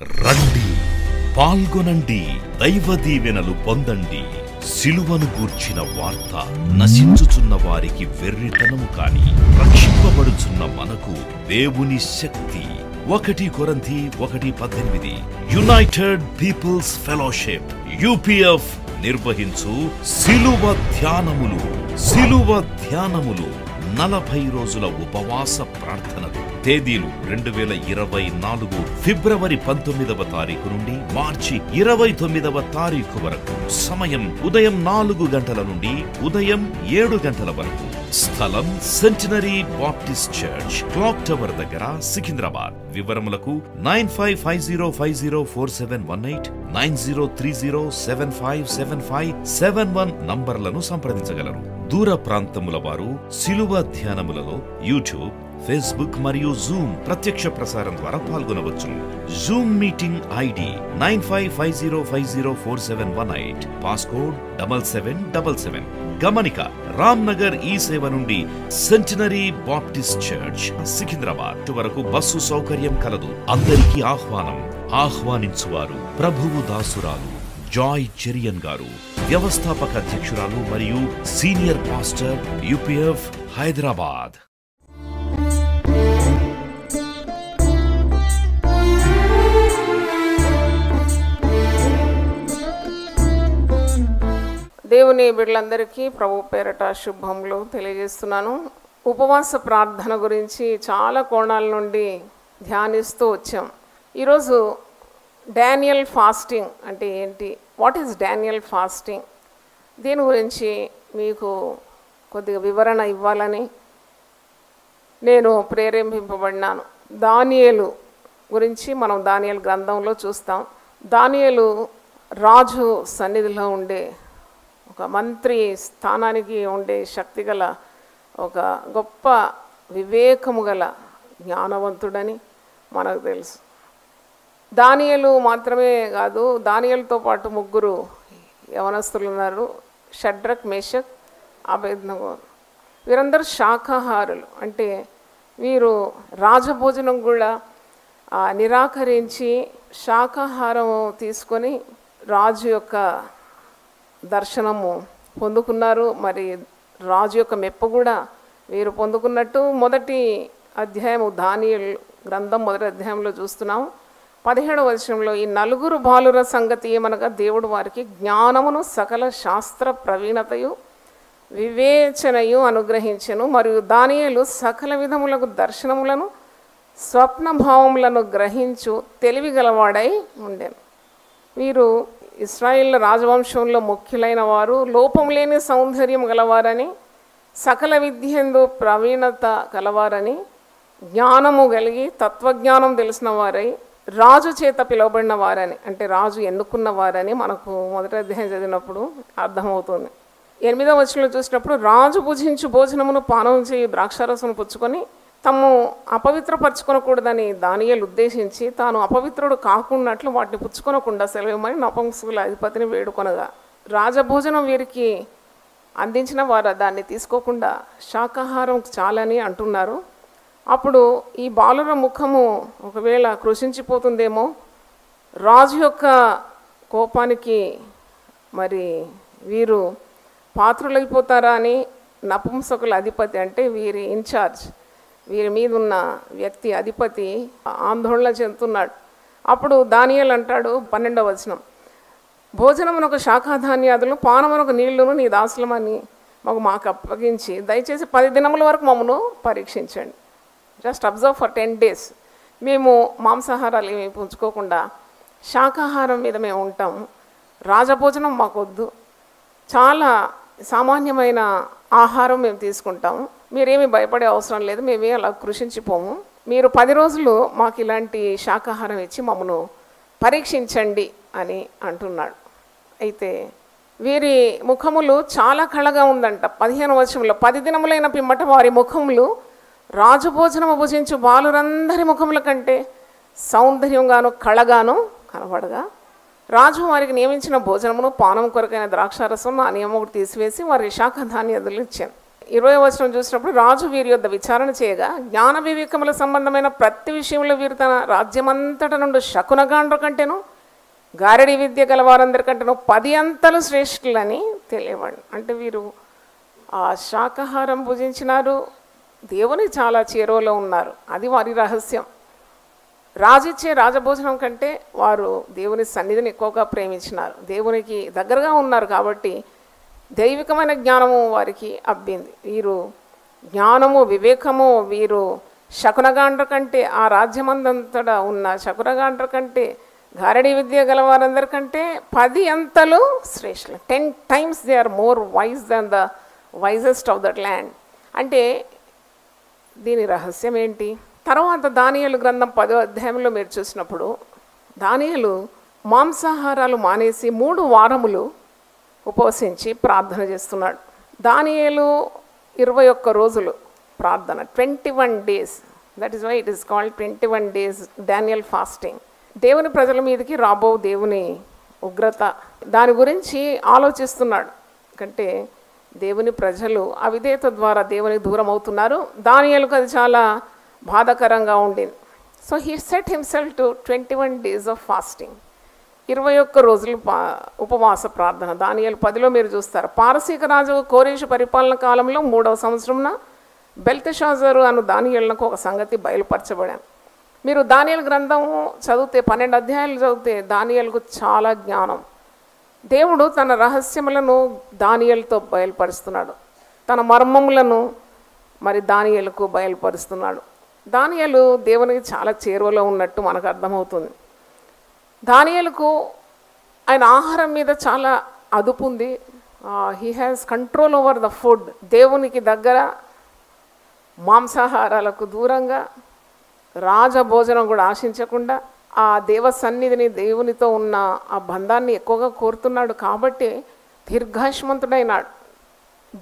రండి, పాల్గొనండి, దైవ దీవెనలు పొందండి. సిలువను గూర్చిన వార్త నశించుచున్న వారికి వెర్రితనము కాని రక్షింపబడుచున్న మనకు దేవుని శక్తి. 1 కొరింథీ 1:18 యునైటెడ్ పీపుల్స్ ఫెలోషిప్ UPF నిర్వహించు సిలువ ధ్యానములు 40 రోజుల ఉపవాస ప్రార్థనలు. తేదీలు 2024 ఫిబ్రవరి 19వ తారీఖు నుండి మార్చి 29వ తారీఖు వరకు. సమయం ఉదయం 4 గంటల నుండి ఉదయం 7 గంటల వరకు. స్థలం centenary Baptist church, clock tower దగ్గర, సికింద్రాబాద్. వివరములకు 9550504718 9030757571 నంబర్లను సంప్రదించగలరు. దూర ప్రాంతముల వారు సిలువ ధ్యానములలో యూట్యూబ్, ఫేస్బుక్ మరియు జూమ్ ప్రత్యక్ష ప్రసారం ద్వారా పాల్గొనవచ్చును. Zoom meeting ID 9550504718 passcode 7777. గమనిక, రామ్నగర్ ఈ సేవ నుండి సెంటినరీ బాప్టిస్ట్ చర్చ్ సికింద్రాబాద్ వరకు బస్సు సౌకర్యం కలదు. అందరికీ ఆహ్వానం. ఆహ్వానించువారు ప్రభువు దాసురాలు జాయ్ చెరియన్ గారు, వ్యవస్థాపక అధ్యక్షురాలు మరియు సీనియర్ పాస్టర్ UPF హైదరాబాద్. దేవుని బిడ్డలందరికీ ప్రభు పేరట శుభములు తెలియజేస్తున్నాను. ఉపవాస ప్రార్థన గురించి చాలా కోణాల నుండి ధ్యానిస్తూ వచ్చాం. ఈరోజు డానియల్ ఫాస్టింగ్ అంటే ఏంటి, వాట్ ఈజ్ డానియల్ ఫాస్టింగ్, దీని గురించి మీకు కొద్దిగా వివరణ ఇవ్వాలని నేను ప్రేరేపింపబడినాను. దానియేలు గురించి మనం దానియేలు గ్రంథంలో చూస్తాం. దానియేలు రాజు సన్నిధిలో ఉండే ఒక మంత్రి స్థానానికి ఉండే శక్తిగల ఒక గొప్ప వివేకము గల జ్ఞానవంతుడని మనకు తెలుసు. దానియేలు మాత్రమే కాదు, దానియేలుతో పాటు 3 యవనస్తులు ఉన్నారు. షడ్రక్, మేషక్, అబేద్నగో. వీరందరూ శాకాహారులు. అంటే వీరు రాజభోజనం కూడా నిరాకరించి శాకాహారం తీసుకొని రాజు యొక్క దర్శనము పొందుకున్నారు. మరి రాజు యొక్క మెప్పు కూడా వీరు పొందుకున్నట్టు మొదటి అధ్యాయము దానియేలు గ్రంథం మొదటి అధ్యాయంలో చూస్తున్నాం. 17వ వచనంలో ఈ 4 బాలుర సంగతి ఏమనగా దేవుడు వారికి జ్ఞానమును సకల శాస్త్ర ప్రవీణతయు వివేచనయు అనుగ్రహించెను. మరియు దానియేలు సకల విధములకు దర్శనములను స్వప్నభావములను గ్రహించు తెలివి గలవాడై ఉండెను. వీరు ఇశ్రాయేల్ రాజవంశంలో ముఖ్యులైన వారు, లోపం లేని సౌందర్యం గలవారని, సకల విద్యందు ప్రవీణత గలవారని, జ్ఞానము కలిగి తత్వజ్ఞానం తెలిసిన వారై, రాజు చేత పిలువబడిన వారని, అంటే రాజు ఎన్నుకున్న వారని మనకు మొదటి అధ్యాయం చదివినప్పుడు అర్థమవుతుంది. 8వ వచనంలో చూసినప్పుడు రాజు భుజించు భోజనమును పానం చేయి ద్రాక్షారసమును పుచ్చుకొని తాము అపవిత్రపరచుకొనకూడదని దానియేలు ఉద్దేశించి తాను అపవిత్రుడు కాకున్నట్లు వాటిని పుచ్చుకొనకుండా సెలవుమని నపుంసకుల అధిపతిని వేడుకొనగా, రాజభోజనం వీరికి అందించిన వారు దాన్ని తీసుకోకుండా శాకాహారం చాలని అంటున్నారు. అప్పుడు ఈ బాలుర ముఖము ఒకవేళ కృషించిపోతుందేమో, రాజు యొక్క కోపానికి మరి వీరు పాత్రులైపోతారా అని నపుంసకుల అధిపతి, అంటే వీరి ఇన్ఛార్జ్, వీరి మీద ఉన్న వ్యక్తి అధిపతి ఆందోళన చెందుతున్నాడు. అప్పుడు దానియేలు అంటాడు 12వ వచనం, భోజనమునకు శాఖాధాన్యాదులు, పానమునకు నీళ్లును నీ దాసులమని మాకు అప్పగించి దయచేసి 10 దినముల వరకు మమ్మను పరీక్షించండి. Just observe for 10 days. మేము మాంసాహారాలు ఏమి పుంజుకోకుండా శాకాహారం మీద మేము ఉంటాము. రాజభోజనం మాకొద్దు, చాలా సామాన్యమైన ఆహారం మేము తీసుకుంటాము. మీరేమీ భయపడే అవసరం లేదు, మేమే అలా కృషించిపోము. మీరు 10 రోజులు మాకు ఇలాంటి శాకాహారం ఇచ్చి మమ్మను పరీక్షించండి అని అంటున్నాడు. అయితే వీరి ముఖములు చాలా కళగా ఉందంట. 15వ వచనంలో 10 దినములైన పిమ్మట వారి ముఖములు రాజభోజనము భుజించు బాలురందరి ముఖముల కంటే సౌందర్యంగాను కళగాను కనబడగా, రాజు వారికి నియమించిన భోజనమును పానం కొరకైన ద్రాక్షారసం ఆ నియమం తీసివేసి వారి శాఖాధాన్యాదులు ఇచ్చాను. 20వ వచనం చూసినప్పుడు రాజు వీరి యొద్ద విచారణ చేయగా జ్ఞాన వివేకముల సంబంధమైన ప్రతి విషయంలో వీరు తన రాజ్యమంతట నుండి శకునగాండ్ర కంటేను గారడి విద్య గల వారందరికంటేను 10 అంతలు శ్రేష్ఠులని తెలియవాడు. అంటే వీరు ఆ శాకాహారం భుజించినారు, దేవుని చాలా చేరువలో ఉన్నారు. అది వారి రహస్యం. రాజిచ్చే రాజభోజనం కంటే వారు దేవుని సన్నిధిని ఎక్కువగా ప్రేమించినారు, దేవునికి దగ్గరగా ఉన్నారు. కాబట్టి దైవికమైన జ్ఞానము వారికి అబ్బింది. వీరు జ్ఞానము వివేకము వీరు శకునగాండ్ర కంటే, ఆ రాజ్యమందంతటా ఉన్న శకునగాండ్ర కంటే, గారడి విద్య గల వారందరికంటే 10 అంతలు శ్రేష్ఠులు. 10 times they are more wise than the wisest of that land. అంటే దీని రహస్యం ఏంటి? తర్వాత దానియేలు గ్రంథం 10వ అధ్యాయంలో మీరు చూసినప్పుడు దానియేలు మాంసాహారాలు మానేసి 3 వారములు ఉపవసించి ప్రార్థన చేస్తున్నాడు. దానియేలు 21 రోజులు ప్రార్థన, 21 days. That is why it is called 21 days Daniel fasting. దేవుని ప్రజల మీదకి రాబో దేవుని ఉగ్రత, దాని గురించి ఆలోచిస్తున్నాడు. అంటే దేవుని ప్రజలు అవిధేయత ద్వారా దేవునికి దూరం అవుతున్నారు. దానియేలుకు అది చాలా బాధాకరంగా ఉండింది. So he set himself to 21 days of fasting, 21 రోజులు ఉపవాస ప్రార్థన. దానియేలు 10లో మీరు చూస్తారు. పారసీక రాజు కోరేషు పరిపాలన కాలంలో 3వ సంవత్సరంన బెల్తెషాజరు అను దానియేలునకు ఒక సంగతి బయలుపరచబడాను. మీరు దానియేలు గ్రంథం చదివితే 12 అధ్యాయాలు చదివితే దానియేలుకు చాలా జ్ఞానం. దేవుడు తన రహస్యములను దానియేలుతో బయలుపరుస్తున్నాడు, తన మర్మములను మరి దానియేలుకు బయలుపరుస్తున్నాడు. దానియేలు దేవునికి చాలా చేరువలో ఉన్నట్టు మనకు అర్థమవుతుంది. దానియేలుకు ఆయన ఆహారం మీద చాలా అదుపు ఉంది. He has control over the food. దేవునికి దగ్గర, మాంసాహారాలకు దూరంగా, రాజభోజనం కూడా ఆశించకుండా ఆ దేవ సన్నిధిని, దేవునితో ఉన్న ఆ బంధాన్ని ఎక్కువగా కోరుతున్నాడు. కాబట్టి దీర్ఘాయుష్మంతుడైనాడు.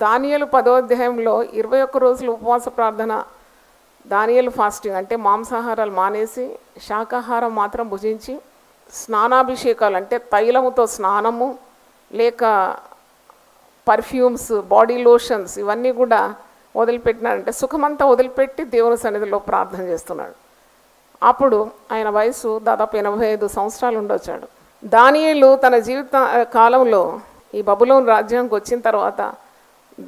దానియేలు 10వ అధ్యాయంలో 21 రోజులు ఉపవాస ప్రార్థన, దానియేలు ఫాస్టింగ్ అంటే మాంసాహారాలు మానేసి శాకాహారం మాత్రం భుజించి, స్నానాభిషేకాలు అంటే తైలముతో స్నానము లేక పర్ఫ్యూమ్స్, బాడీ లోషన్స్ ఇవన్నీ కూడా వదిలిపెట్టినాడంటే సుఖమంతా వదిలిపెట్టి దేవుని సన్నిధిలో ప్రార్థన చేస్తున్నాడు. అప్పుడు ఆయన వయసు దాదాపు 85 సంవత్సరాలు ఉండొచ్చాడు. దానియేలు తన జీవిత కాలంలో ఈ బబులోను రాజ్యానికి వచ్చిన తర్వాత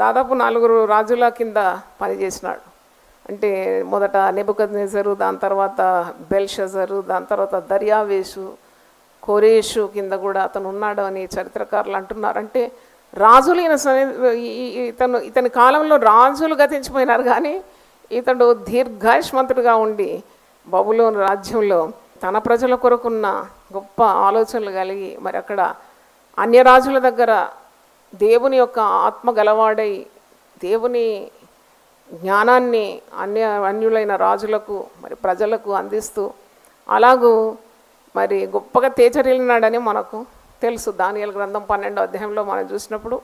దాదాపు 4 రాజుల కింద పనిచేసినాడు. అంటే మొదట నెబుకద్నెజరు, దాని తర్వాత బెల్షజరు, దాని తర్వాత దర్యావేషు, కోరేషు కింద కూడా అతను ఉన్నాడు అని చరిత్రకారులు అంటున్నారు. అంటే రాజులు ఇతని కాలంలో రాజులు గతించిపోయినారు, కానీ ఇతడు దీర్ఘాయుష్మంతుడిగా ఉండి బబులోను రాజ్యంలో తన ప్రజల కొరకున్న గొప్ప ఆలోచనలు కలిగి మరి అక్కడ అన్య రాజుల దగ్గర దేవుని యొక్క ఆత్మ గలవాడై దేవుని జ్ఞానాన్ని అన్యులైన రాజులకు మరి ప్రజలకు అందిస్తూ అలాగూ మరి గొప్పగా తేజరిల్లినాడని మనకు తెలుసు. దానియేలు గ్రంథం 12వ అధ్యాయంలో మనం చూసినప్పుడు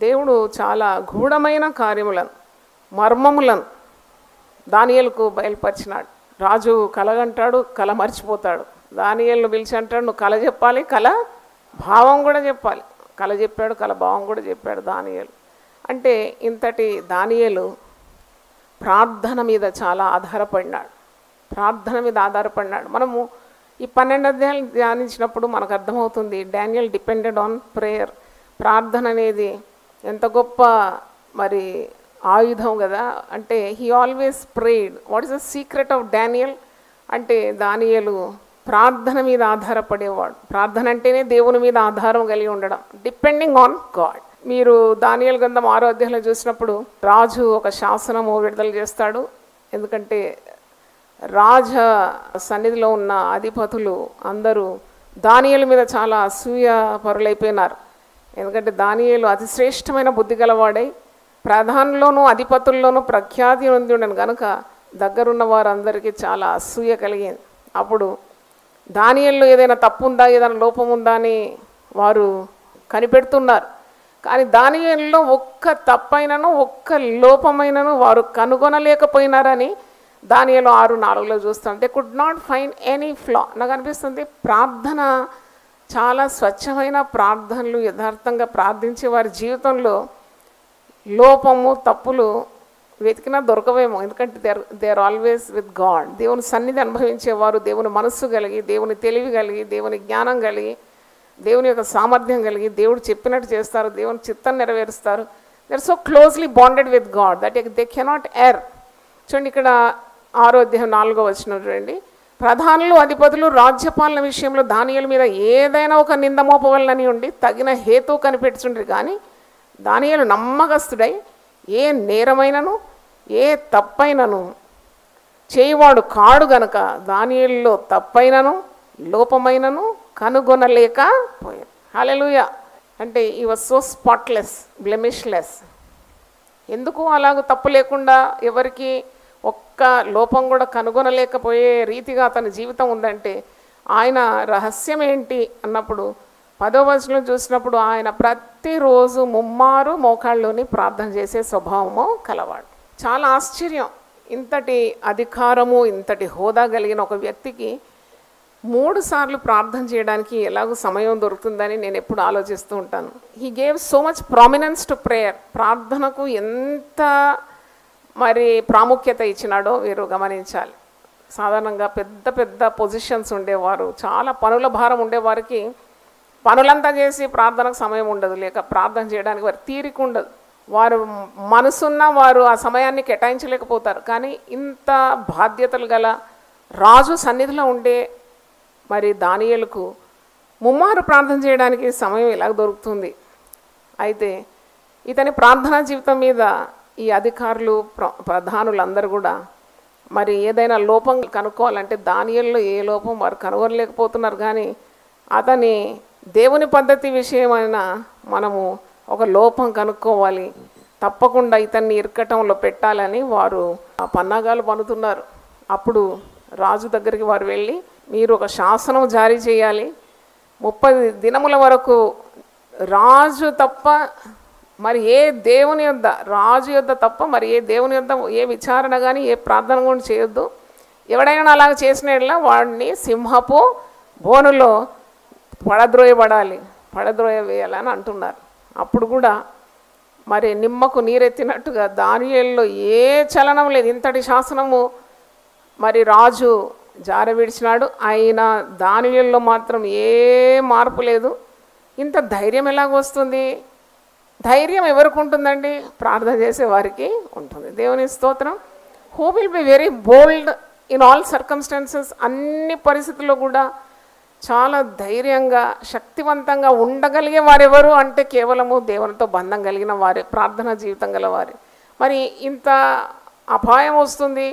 దేవుడు చాలా గూఢమైన కార్యములను, మర్మములను దానియేలుకు బయలుపరిచినాడు. రాజు కలగంటాడు, కల మర్చిపోతాడు. దానియేలును పిలిచి అంటాడు, నువ్వు కల చెప్పాలి, కల భావం కూడా చెప్పాలి. కల చెప్పాడు, కల భావం కూడా చెప్పాడు దానియేలు. అంటే ఇంతటి దానియేలు ప్రార్థన మీద చాలా ఆధారపడినాడు. మనము ఈ 12 అధ్యాయాలు ధ్యానించినప్పుడు మనకు అర్థమవుతుంది డానియల్ డిపెండెడ్ ఆన్ ప్రేయర్. ప్రార్థన అనేది ఎంత గొప్ప మరి ఆయుధం కదా. అంటే he always prayed. What is the secret of Daniel అంటే దానియేలు ప్రార్థన మీద ఆధారపడేవాడు. ప్రార్థన అంటేనే దేవుని మీద ఆధారం కలిగి ఉండడం, డిపెండింగ్ ఆన్ గాడ్. మీరు దానియేలు గ్రంథం 6వ అధ్యాయంలో చూసినప్పుడు రాజు ఒక శాసనము విడుదల చేస్తాడు. ఎందుకంటే రాజ సన్నిధిలో ఉన్న అధిపతులు అందరూ దానియేలు మీద చాలా అసూయ పరులైపోయినారు. ఎందుకంటే దానియేలు అతి శ్రేష్టమైన బుద్ధి గలవాడై ప్రధానుల్లోనూ అధిపతుల్లోనూ ప్రఖ్యాతి నొంది ఉండను కనుక దగ్గరున్న వారందరికీ చాలా అసూయ కలిగింది. అప్పుడు దానియేలులో ఏదైనా తప్పు ఉందా, ఏదైనా లోపం ఉందా అని వారు కనిపెడుతున్నారు. కానీ దానియేలులో ఒక్క తప్పైనను ఒక్క లోపమైనను వారు కనుగొనలేకపోయినారని దానియేలు 6:4లో చూస్తాం. They could not find any flaw. నాకు అనిపిస్తుంది ప్రార్థన చాలా స్వచ్ఛమైన ప్రార్థనలు, యథార్థంగా ప్రార్థించే వారి జీవితంలో లోపము తప్పులు వెతికినా దొరకవేమో, ఎందుకంటే they are always with God. దేవుని సన్నిధి అనుభవించేవారు, దేవుని మనస్సు కలిగి, దేవుని తెలివి కలిగి, దేవుని జ్ఞానం కలిగి, దేవుని యొక్క సామర్థ్యం కలిగి, దేవుడు చెప్పినట్టు చేస్తారు, దేవుని చిత్తం నెరవేరుస్తారు. They are so closely bonded with God that they cannot err. చూడండి ఇక్కడ 6వ అధ్యాయం 4వ వచనం చూడండి. ప్రధానులు, అధిపతులు రాజ్యపాలన విషయంలో దానియేలు మీద ఏదైనా ఒక నింద మోపవలనని ఉండి తగిన హేతు కనిపెట్టుచుండ్రి. కానీ దానియేలు నమ్మకస్తుడై ఏ నేరమైనను ఏ తప్పైనను చేయవాడు కాడు గనక దానియేలులో తప్పైనను లోపమైనను కనుగొనలేకపోయాడు. హల్లెలూయా. అంటే ఈ వాజ్ సో స్పాట్లెస్, బ్లెమిష్లెస్. ఎందుకు అలాగ తప్పు లేకుండా ఎవరికి ఒక్క లోపం కూడా కనుగొనలేకపోయే రీతిగా అతని జీవితం ఉందంటే ఆయన రహస్యం ఏంటి అన్నప్పుడు 10వ వచనం చూసినప్పుడు ఆయన ప్రతిరోజు ముమ్మారు మోకాళ్ళలోని ప్రార్థన చేసే స్వభావము కలవాడు. చాలా ఆశ్చర్యం. ఇంతటి అధికారము, ఇంతటి హోదా కలిగిన ఒక వ్యక్తికి 3 సార్లు ప్రార్థన చేయడానికి ఎలాగో సమయం దొరుకుతుందని నేను ఎప్పుడు ఆలోచిస్తూ ఉంటాను. He gave so much prominence to prayer. ప్రార్థనకు ఎంత మరి ప్రాముఖ్యత ఇచ్చినాడో వీరు గమనించాలి. సాధారణంగా పెద్ద పెద్ద పొజిషన్స్ ఉండేవారు, చాలా పనుల భారం ఉండేవారికి పనులంతా చేసి ప్రార్థనకు సమయం ఉండదు, లేక ప్రార్థన చేయడానికి వారి తీరిక ఉండదు. వారు మనసున్న వారు ఆ సమయాన్ని కేటాయించలేకపోతారు. కానీ ఇంత బాధ్యతలు గల రాజు సన్నిధిలో ఉండే మరి దానియేలుకు ముమ్మారు ప్రార్థన చేయడానికి సమయం ఎలా దొరుకుతుంది? అయితే ఇతని ప్రార్థనా జీవితం మీద ఈ అధికారులు, ప్రధానులందరూ కూడా మరి ఏదైనా లోపం కనుక్కోవాలంటే దానియేలులో ఏ లోపం వారు కనుగొనలేకపోతున్నారు. కానీ అతని దేవుని పద్ధతి విషయమైన మనము ఒక లోపం కనుక్కోవాలి, తప్పకుండా ఇతన్ని ఇరకటంలో పెట్టాలని వారు పన్నాగాలు పన్నుతున్నారు. అప్పుడు రాజు దగ్గరికి వారు వెళ్ళి, మీరు ఒక శాసనం జారీ చేయాలి, 30 దినముల వరకు రాజు తప్ప మరి ఏ దేవుని యొద్ద, రాజు యొద్ద తప్ప మరి ఏ దేవుని యొద్ద ఏ విచారణ కానీ ఏ ప్రార్థన కూడా చేయొద్దు. ఎవడైనా అలాగ చేసిన వాడిని సింహపు బోనులో పడద్రోయవేయాలని అంటున్నారు. అప్పుడు కూడా మరి నిమ్మకు నీరెత్తినట్టుగా దానియేలులో ఏ చలనం లేదు. ఇంతటి శాసనము మరి రాజు జార విడిచినాడు, అయినా దానియేలులో మాత్రం ఏ మార్పు లేదు. ఇంత ధైర్యం ఎలాగొస్తుంది? ధైర్యం ఎవరికి ఉంటుందండి? ప్రార్థన చేసే వారికి ఉంటుంది. దేవుని స్తోత్రం. Who will be very bold in all circumstances. అన్ని పరిస్థితుల్లో కూడా చాలా ధైర్యంగా, శక్తివంతంగా ఉండగలిగే వారెవరు అంటే కేవలము దేవునితో బంధం కలిగిన వారే, ప్రార్థనా జీవితం గల వారే. మరి ఇంత అపాయం వస్తుంది.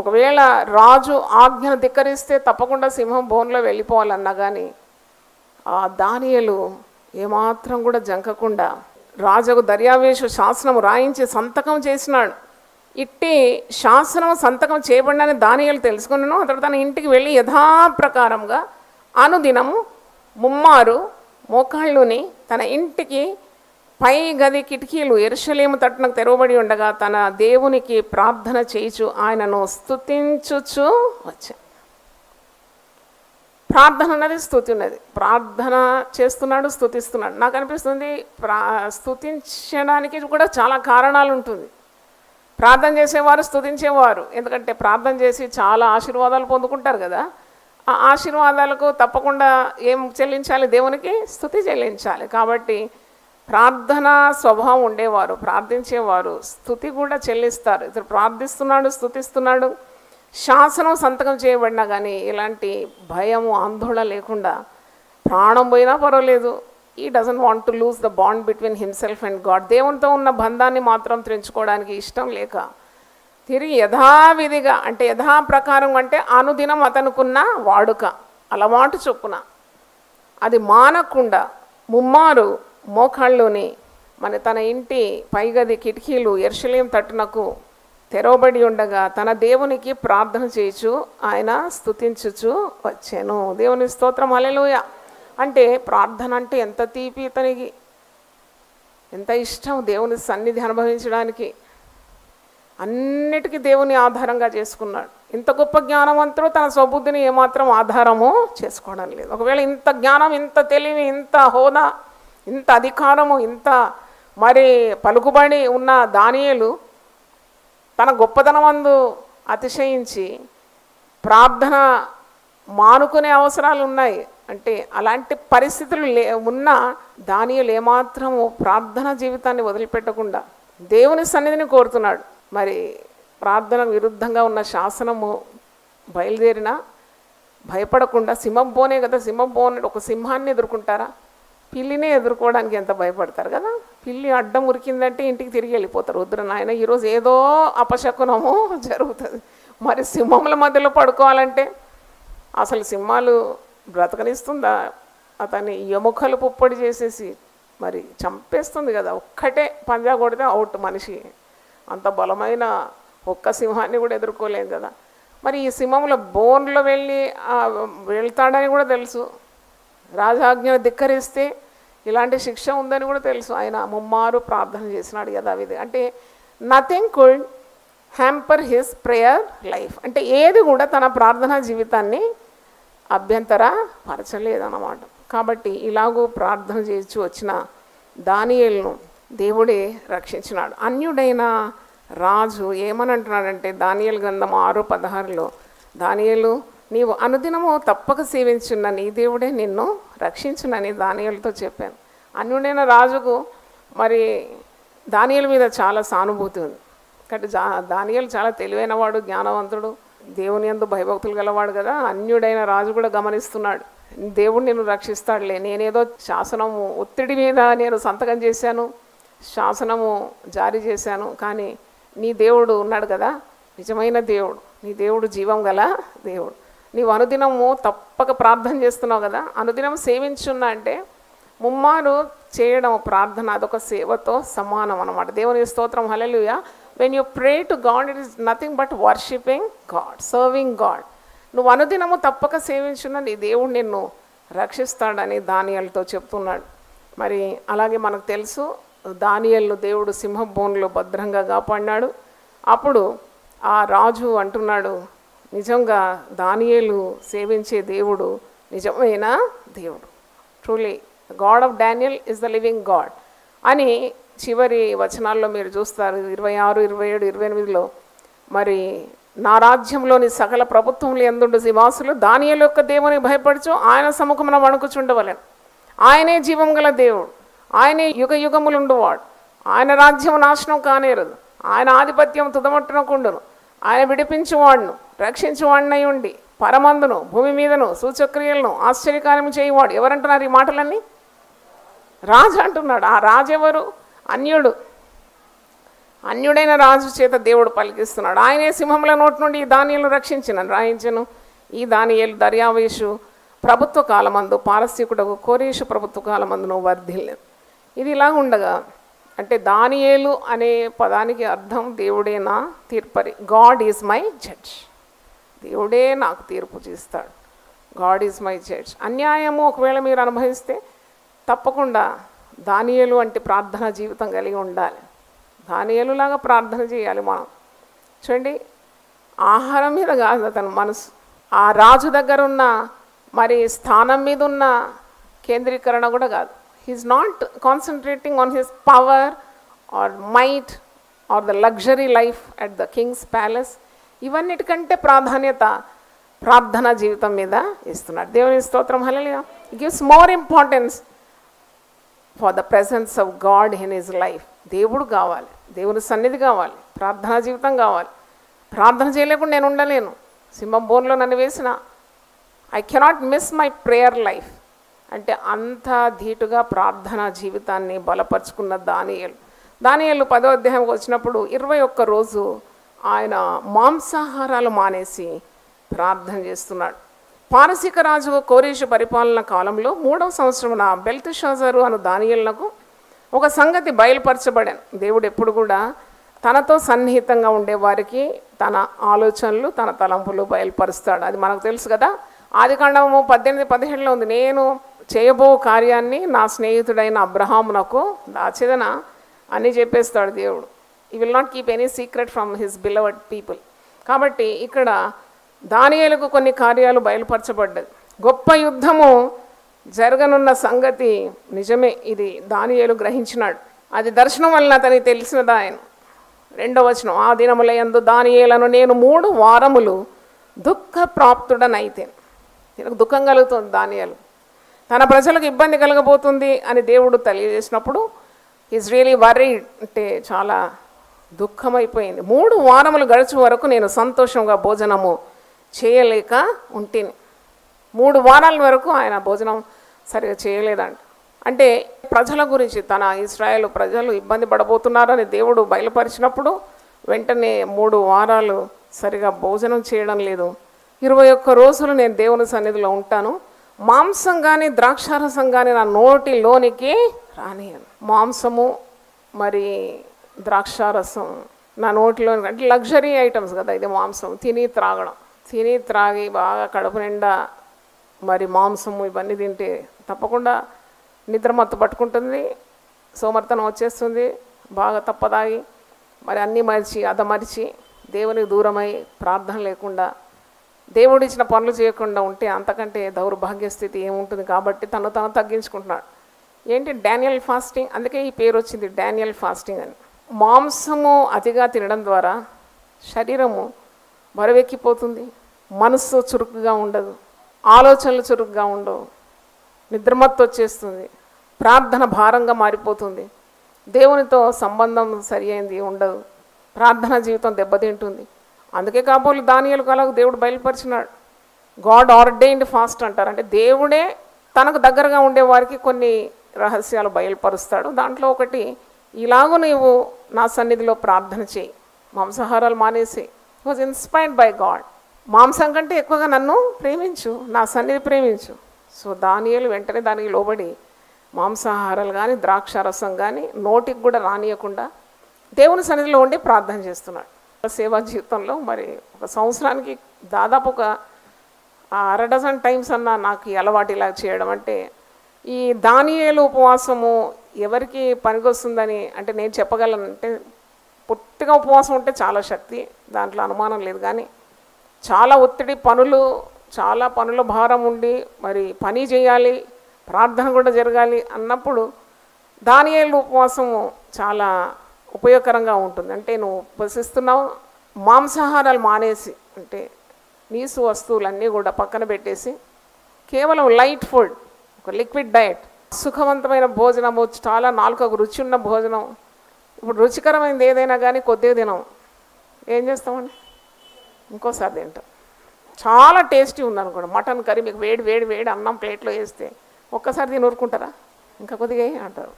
ఒకవేళ రాజు ఆజ్ఞను ధిక్కరిస్తే తప్పకుండా సింహం బోన్లో వెళ్ళిపోవాలన్నా కానీ ఆ దానియేలు ఏమాత్రం కూడా జంకకుండా రాజుకు దర్యావేషు శాసనం రాయించి సంతకం చేసినాడు. ఇట్టి శాసనం సంతకం చేయబడినని దానియేలు తెలుసుకున్నాను. అతడు తన ఇంటికి వెళ్ళి యథాప్రకారంగా అనుదినము ముమ్మారు మోకాళ్ళుని తన ఇంటికి పై గది కిటికీలు యెరూషలేము తట్టునకు తెరవబడి ఉండగా తన దేవునికి ప్రార్థన చేయుచు ఆయనను స్తుతించుచు వచ్చాను. ప్రార్థన ఉన్నది, స్తుతి ఉన్నది. ప్రార్థన చేస్తున్నాడు, స్తుతిస్తున్నాడు. నాకు అనిపిస్తుంది స్తుతించడానికి కూడా చాలా కారణాలు ఉంటుంది. ప్రార్థన చేసేవారు స్తుతించేవారు, ఎందుకంటే ప్రార్థన చేసి చాలా ఆశీర్వాదాలు పొందుకుంటారు కదా. ఆ ఆశీర్వాదాలకు తప్పకుండా ఏం చెల్లించాలి? దేవునికి స్తుతి చెల్లించాలి. కాబట్టి ప్రార్థనా స్వభావం ఉండేవారు, ప్రార్థించేవారు స్తుతి కూడా చెల్లిస్తారు. ఇతను ప్రార్థిస్తున్నాడు, స్తుతిస్తున్నాడు. శాసనం సంతకం చేయబడినా కానీ ఇలాంటి భయము, ఆందోళన లేకుండా ప్రాణం పోయినా పర్వాలేదు. ఈ doesn't want to lose the bond between himself and God. దేవునితో ఉన్న బంధాన్ని మాత్రం తెంచుకోవడానికి ఇష్టం లేక తిరిగి యథావిధిగా, అంటే యథాప్రకారం అంటే అనుదినం అతనుకున్న వాడుక, అలవాటు చొప్పున అది మానకుండా ముమ్మారు మోకాళ్ళలోని తన ఇంటి పైగది కిటికీలు యెరూషలేము తట్టునకు తెరవబడి ఉండగా తన దేవునికి ప్రార్థన చేయుచు ఆయన స్తుతించుచు వచ్చాను. దేవుని స్తోత్రం, హల్లెలూయా. అంటే ప్రార్థన అంటే ఎంత తీపి, ఇతనికి ఎంత ఇష్టం దేవుని సన్నిధి అనుభవించడానికి. అన్నిటికీ దేవుని ఆధారంగా చేసుకున్నాడు. ఇంత గొప్ప జ్ఞానవంతుడు తన స్వబుద్ధిని ఏమాత్రం ఆధారము చేసుకోవడం లేదు. ఒకవేళ ఇంత జ్ఞానం, ఇంత తెలివి, ఇంత హోదా, ఇంత అధికారము, ఇంత మరి పలుకుబడి ఉన్న దానియేలు తన గొప్పతనమందు అతిశయించి ప్రార్థన మానుకునే అవసరాలు ఉన్నాయి. అంటే అలాంటి పరిస్థితులు ఉన్న దానియేలు ఏమాత్రము ప్రార్థన జీవితాన్ని వదిలిపెట్టకుండా దేవుని సన్నిధిని కోరుతున్నాడు. మరి ప్రార్థన విరుద్ధంగా ఉన్న శాసనము బయలుదేరినా భయపడకుండా, సింహం పోనే కదా, సింహం పోనే ఒక సింహాన్ని ఎదుర్కొంటారా? పిల్లినే ఎదుర్కోవడానికి ఎంత భయపడతారు కదా. పిల్లి అడ్డం ఉరికిందంటే ఇంటికి తిరిగి వెళ్ళిపోతారు. వద్దురు నాయన, ఈరోజు ఏదో అపశకునము జరుగుతుంది. మరి సింహముల మధ్యలో పడుకోవాలంటే అసలు సింహాలు బ్రతకనిస్తుందా? అతన్ని ఎముకలు పుప్పొడి చేసేసి మరి చంపేస్తుంది కదా. ఒక్కటే పంజా కొడితే అవుట్ మనిషి. అంత బలమైన ఒక్క సింహాన్ని కూడా ఎదుర్కోలేం కదా. మరి ఈ సింహంలో బోన్లో వెళ్తాడని కూడా తెలుసు. రాజాజ్ఞను ధిక్కరిస్తే ఇలాంటి శిక్ష ఉందని కూడా తెలుసు. ఆయన ముమ్మారు ప్రార్థన చేసినాడు యథావిధి. అంటే nothing could hamper his prayer life. అంటే ఏది కూడా తన ప్రార్థనా జీవితాన్ని అభ్యంతర పరచలేదన్నమాట. కాబట్టి ఇలాగూ ప్రార్థన చేసి వచ్చిన దానియేలును దేవుడే రక్షించినాడు. అన్యుడైన రాజు ఏమని అంటున్నాడంటే దానియేలు గ్రంథం 6:16లో, దానియేలు నీవు అనుదినము తప్పక సేవించున్న నీ దేవుడే నిన్ను రక్షించునని దానియేలుతో చెప్పాను. అన్యుడైన రాజుకు మరి దానియేలు మీద చాలా సానుభూతి ఉంది. కాబట్టి దానియేలు చాలా తెలివైనవాడు, జ్ఞానవంతుడు, దేవుని యందు భయభక్తులు గలవాడు కదా. అన్యుడైన రాజు కూడా గమనిస్తున్నాడు, దేవుడు నిన్ను రక్షిస్తాడులే, నేనేదో శాసనము ఒత్తిడి మీద నేను సంతకం చేశాను, శాసనము జారీ చేశాను, కానీ నీ దేవుడు ఉన్నాడు కదా, నిజమైన దేవుడు, నీ దేవుడు జీవం గల దేవుడు. నీవు అనుదినము తప్పక ప్రార్థన చేస్తున్నావు కదా, అనుదినం సేవించున్నా అంటే ముమ్మారు చేయడం ప్రార్థన అదొక సేవతో సమానం అన్నమాట. దేవుని స్తోత్రం, హల్లెలూయా. When you pray to God, it is nothing but worshipping God, serving God. నువ్వు అనుదినము తప్పక సేవించున్న నీ దేవుడు నిన్ను రక్షిస్తాడని దానియేలుతో చెప్తున్నాడు. మరి అలాగే మనకు తెలుసు, దానియేలును దేవుడు సింహం బోన్లో భద్రంగా కాపాడినాడు. అప్పుడు ఆ రాజు అంటున్నాడు, నిజంగా దానియేలు సేవించే దేవుడు నిజమైన దేవుడు, truly God of Daniel is the living God అని చివరి వచనాల్లో మీరు చూస్తారు. 26, 27, 28లో మరి నా రాజ్యంలోని సకల ప్రభుత్వములు ఎందుండు నివాసులు దానియేలు యొక్క దేవుని భయపడుచు ఆయన సముఖమున వణుకుచుండవలెను. ఆయనే జీవం గల దేవుడు, ఆయనే యుగ యుగములుండువాడు, ఆయన రాజ్యం నాశనం కానేరదు, ఆయన ఆధిపత్యం తుదమట్టునకుండును, ఆయన విడిపించువాడును రక్షించువాడినై ఉండి పరమందును భూమి మీదను సూచక్రియలను ఆశ్చర్యకార్యము చేయవాడు. ఎవరంటున్నారు ఈ మాటలన్నీ? రాజు అంటున్నాడు. ఆ రాజు ఎవరు? అన్యుడైన రాజు చేత దేవుడు పలికిస్తున్నాడు. ఆయనే సింహముల నోటి నుండి ఈ దానియేలును రాయించను. ఈ దానియేలు దర్యావేషు ప్రభుత్వ కాలమందు పారసీకుడకు కోరేషు ప్రభుత్వ కాలమందును వర్ధిల్లేదు. ఇది ఇలా ఉండగా, అంటే దానియేలు అనే పదానికి అర్థం దేవుడే నా తీర్పరి. గాడ్ ఈజ్ మై జడ్జ్, దేవుడే నాకు తీర్పు చేస్తాడు. God is my judge. అన్యాయము ఒకవేళ మీరు అనుభవిస్తే తప్పకుండా దానియేలు వంటి ప్రార్థన జీవితం కలిగి ఉండాలి. దానియేలులాగా ప్రార్థన చేయాలి మనం. చూడండి, ఆహారం మీద కాదు అతని మనసు, ఆ రాజు దగ్గర ఉన్న మరి స్థానం మీద ఉన్న కేంద్రీకరణ కూడా కాదు. He is not concentrating on his power or might or the luxury life at the king's palace. ఇవన్నిటికంటే ప్రాధాన్యత ప్రార్థనా జీవితం మీద ఇస్తున్నాడు. దేవుని స్తోత్రం, హల్లెలూయా. Gives more importance for the presence of God in his life. దేవుడు కావాలి, దేవుని సన్నిధి కావాలి, ప్రార్థనా జీవితం కావాలి. ప్రార్థన చేయలేకుండా నేను ఉండలేను. సింహం బోన్లో నన్ను వేసిన I cannot miss my prayer life. అంటే అంత ధీటుగా ప్రార్థనా జీవితాన్ని బలపరుచుకున్న దానియేలు 10వ అధ్యాయంకి వచ్చినప్పుడు 21 రోజు ఆయన మాంసాహారాలు మానేసి ప్రార్థన చేస్తున్నాడు. పారసీక రాజు కోరేషు పరిపాలన కాలంలో 3వ సంవత్సరమున బెల్తెషాజరు అను దానియేలునకు ఒక సంగతి బయలుపరచబడాను. దేవుడు ఎప్పుడు కూడా తనతో సన్నిహితంగా ఉండేవారికి తన ఆలోచనలు, తన తలంపులు బయలుపరుస్తాడు. అది మనకు తెలుసు కదా. ఆదికాండము 18:17లో ఉంది, నేను చేయబో కార్యాన్ని నా స్నేహితుడైన అబ్రహామునకు దాచెదన అని చెప్పేస్తాడు దేవుడు. ఈ will not keep any secret from his beloved people. కాబట్టి ఇక్కడ దానియేలుకు కొన్ని కార్యాలు బయలుపరచబడ్డది. గొప్ప యుద్ధము జరగనున్న సంగతి నిజమే, ఇది దానియేలు గ్రహించినాడు. అది దర్శనం వలన అతనికి తెలిసినదా ఆయన. 2వ వచనం, ఆ దినములయందు దానియేలును నేను 3 వారములు దుఃఖ ప్రాప్తుడనైతే. ఈయనకు దుఃఖం కలుగుతుంది. దానియేలు తన ప్రజలకు ఇబ్బంది కలగబోతుంది అని దేవుడు తెలియజేసినప్పుడు ఈజ్ రియలీ వరీడ్, అంటే చాలా దుఃఖమైపోయింది. 3 వారములు గడిచే వరకు నేను సంతోషంగా భోజనము చేయలేక ఉంటిని. 3 వారాల వరకు ఆయన భోజనం సరిగా చేయలేదంట. అంటే ప్రజల గురించి, తన ఇశ్రాయేలు ప్రజలు ఇబ్బంది పడబోతున్నారని దేవుడు బయలుపరిచినప్పుడు వెంటనే 3 వారాలు సరిగా భోజనం చేయడం లేదు. 21 రోజులు నేను దేవుని సన్నిధిలో ఉంటాను, మాంసం కానీ ద్రాక్షారసం కానీ నా నోటిలోనికి రానియను. మాంసము మరి ద్రాక్షారసం నా నోటిలోని, అంటే లగ్జరీ ఐటమ్స్ కదా ఇది మాంసం. తిని త్రాగి బాగా కడుపు నిండా మరి మాంసము ఇవన్నీ తింటే తప్పకుండా నిద్రమత్తు పట్టుకుంటుంది, సోమర్తనం వచ్చేస్తుంది. బాగా తప్పదాగి మరి అన్నీ మరిచి దేవునికి దూరమై ప్రార్థన లేకుండా దేవుడిచ్చిన పనులు చేయకుండా ఉంటే అంతకంటే దౌర్భాగ్య స్థితి ఏముంటుంది. కాబట్టి తను తగ్గించుకుంటున్నాడు. ఏంటి? Daniel fasting. అందుకే ఈ పేరు వచ్చింది, డానియల్ ఫాస్టింగ్ అని. మాంసము అతిగా తినడం ద్వారా శరీరము బరువెక్కిపోతుంది, మనస్సు చురుకుగా ఉండదు, ఆలోచనలు చురుకుగా ఉండవు, నిద్రమత్తు వచ్చేస్తుంది, ప్రార్థన భారంగా మారిపోతుంది, దేవునితో సంబంధం సరి అయింది ఉండదు, ప్రార్థన జీవితం దెబ్బతింటుంది. అందుకే కాబోలు దానియేలు కలకు దేవుడు బయలుపరిచినాడు. గాడ్ ఆర్డైన్డ్ ఫాస్ట్ అంటారు. అంటే దేవుడే తనకు దగ్గరగా ఉండే వారికి కొన్ని రహస్యాలు బయలుపరుస్తాడు. దాంట్లో ఒకటి, ఇలాగూ నీవు నా సన్నిధిలో ప్రార్థన చేయి, మాంసాహారాలు మానేసి. Was inspired by God. మాంసం కంటే ఎక్కువగా నన్ను ప్రేమించు, నా సన్నిధి ప్రేమించు. సో దానియేలు వెంటనే దానికి లోబడి మాంసాహారాలు కానీ ద్రాక్షారసం కానీ నోటికి కూడా రానియకుండా దేవుని సన్నిధిలో ఉండి ప్రార్థన చేస్తున్నాడు. సేవా జీవితంలో మరి ఒక సంవత్సరానికి దాదాపు ఒక 6 టైమ్స్ అన్నా నాకు ఈ అలవాటు ఇలా చేయడం. అంటే ఈ దానియేలు ఉపవాసము ఎవరికి పనికొస్తుందని అంటే నేను చెప్పగలను. అంటే పూర్తిగా ఉపవాసం ఉంటే చాలా శక్తి, దాంట్లో అనుమానం లేదు. కానీ చాలా ఒత్తిడి, చాలా పనుల భారం ఉండి మరి పని చేయాలి, ప్రార్థన కూడా జరగాలి అన్నప్పుడు దానియేలు ఉపవాసము చాలా ఉపయోగకరంగా ఉంటుంది. అంటే నువ్వు ఉపవసిస్తున్నావు, మాంసాహారాలు మానేసి, అంటే నీసు వస్తువులన్నీ కూడా పక్కన పెట్టేసి కేవలం లైట్ ఫుడ్, ఒక లిక్విడ్ డయట్, సుఖవంతమైన భోజనము, చాలా నాలుకకు రుచి ఉన్న భోజనం. ఇప్పుడు రుచికరమైనది ఏదైనా కానీ కొద్దిగా తినం, ఏం చేస్తామండి? ఇంకోసారి తింటాం. చాలా టేస్టీ ఉందనుకోండి, మటన్ కర్రీ మీకు వేడి వేడి వేడి అన్నం ప్లేట్లో వేస్తే ఒక్కసారి తిని ఊరుకుంటారా? ఇంకా కొద్దిగా అంటారు.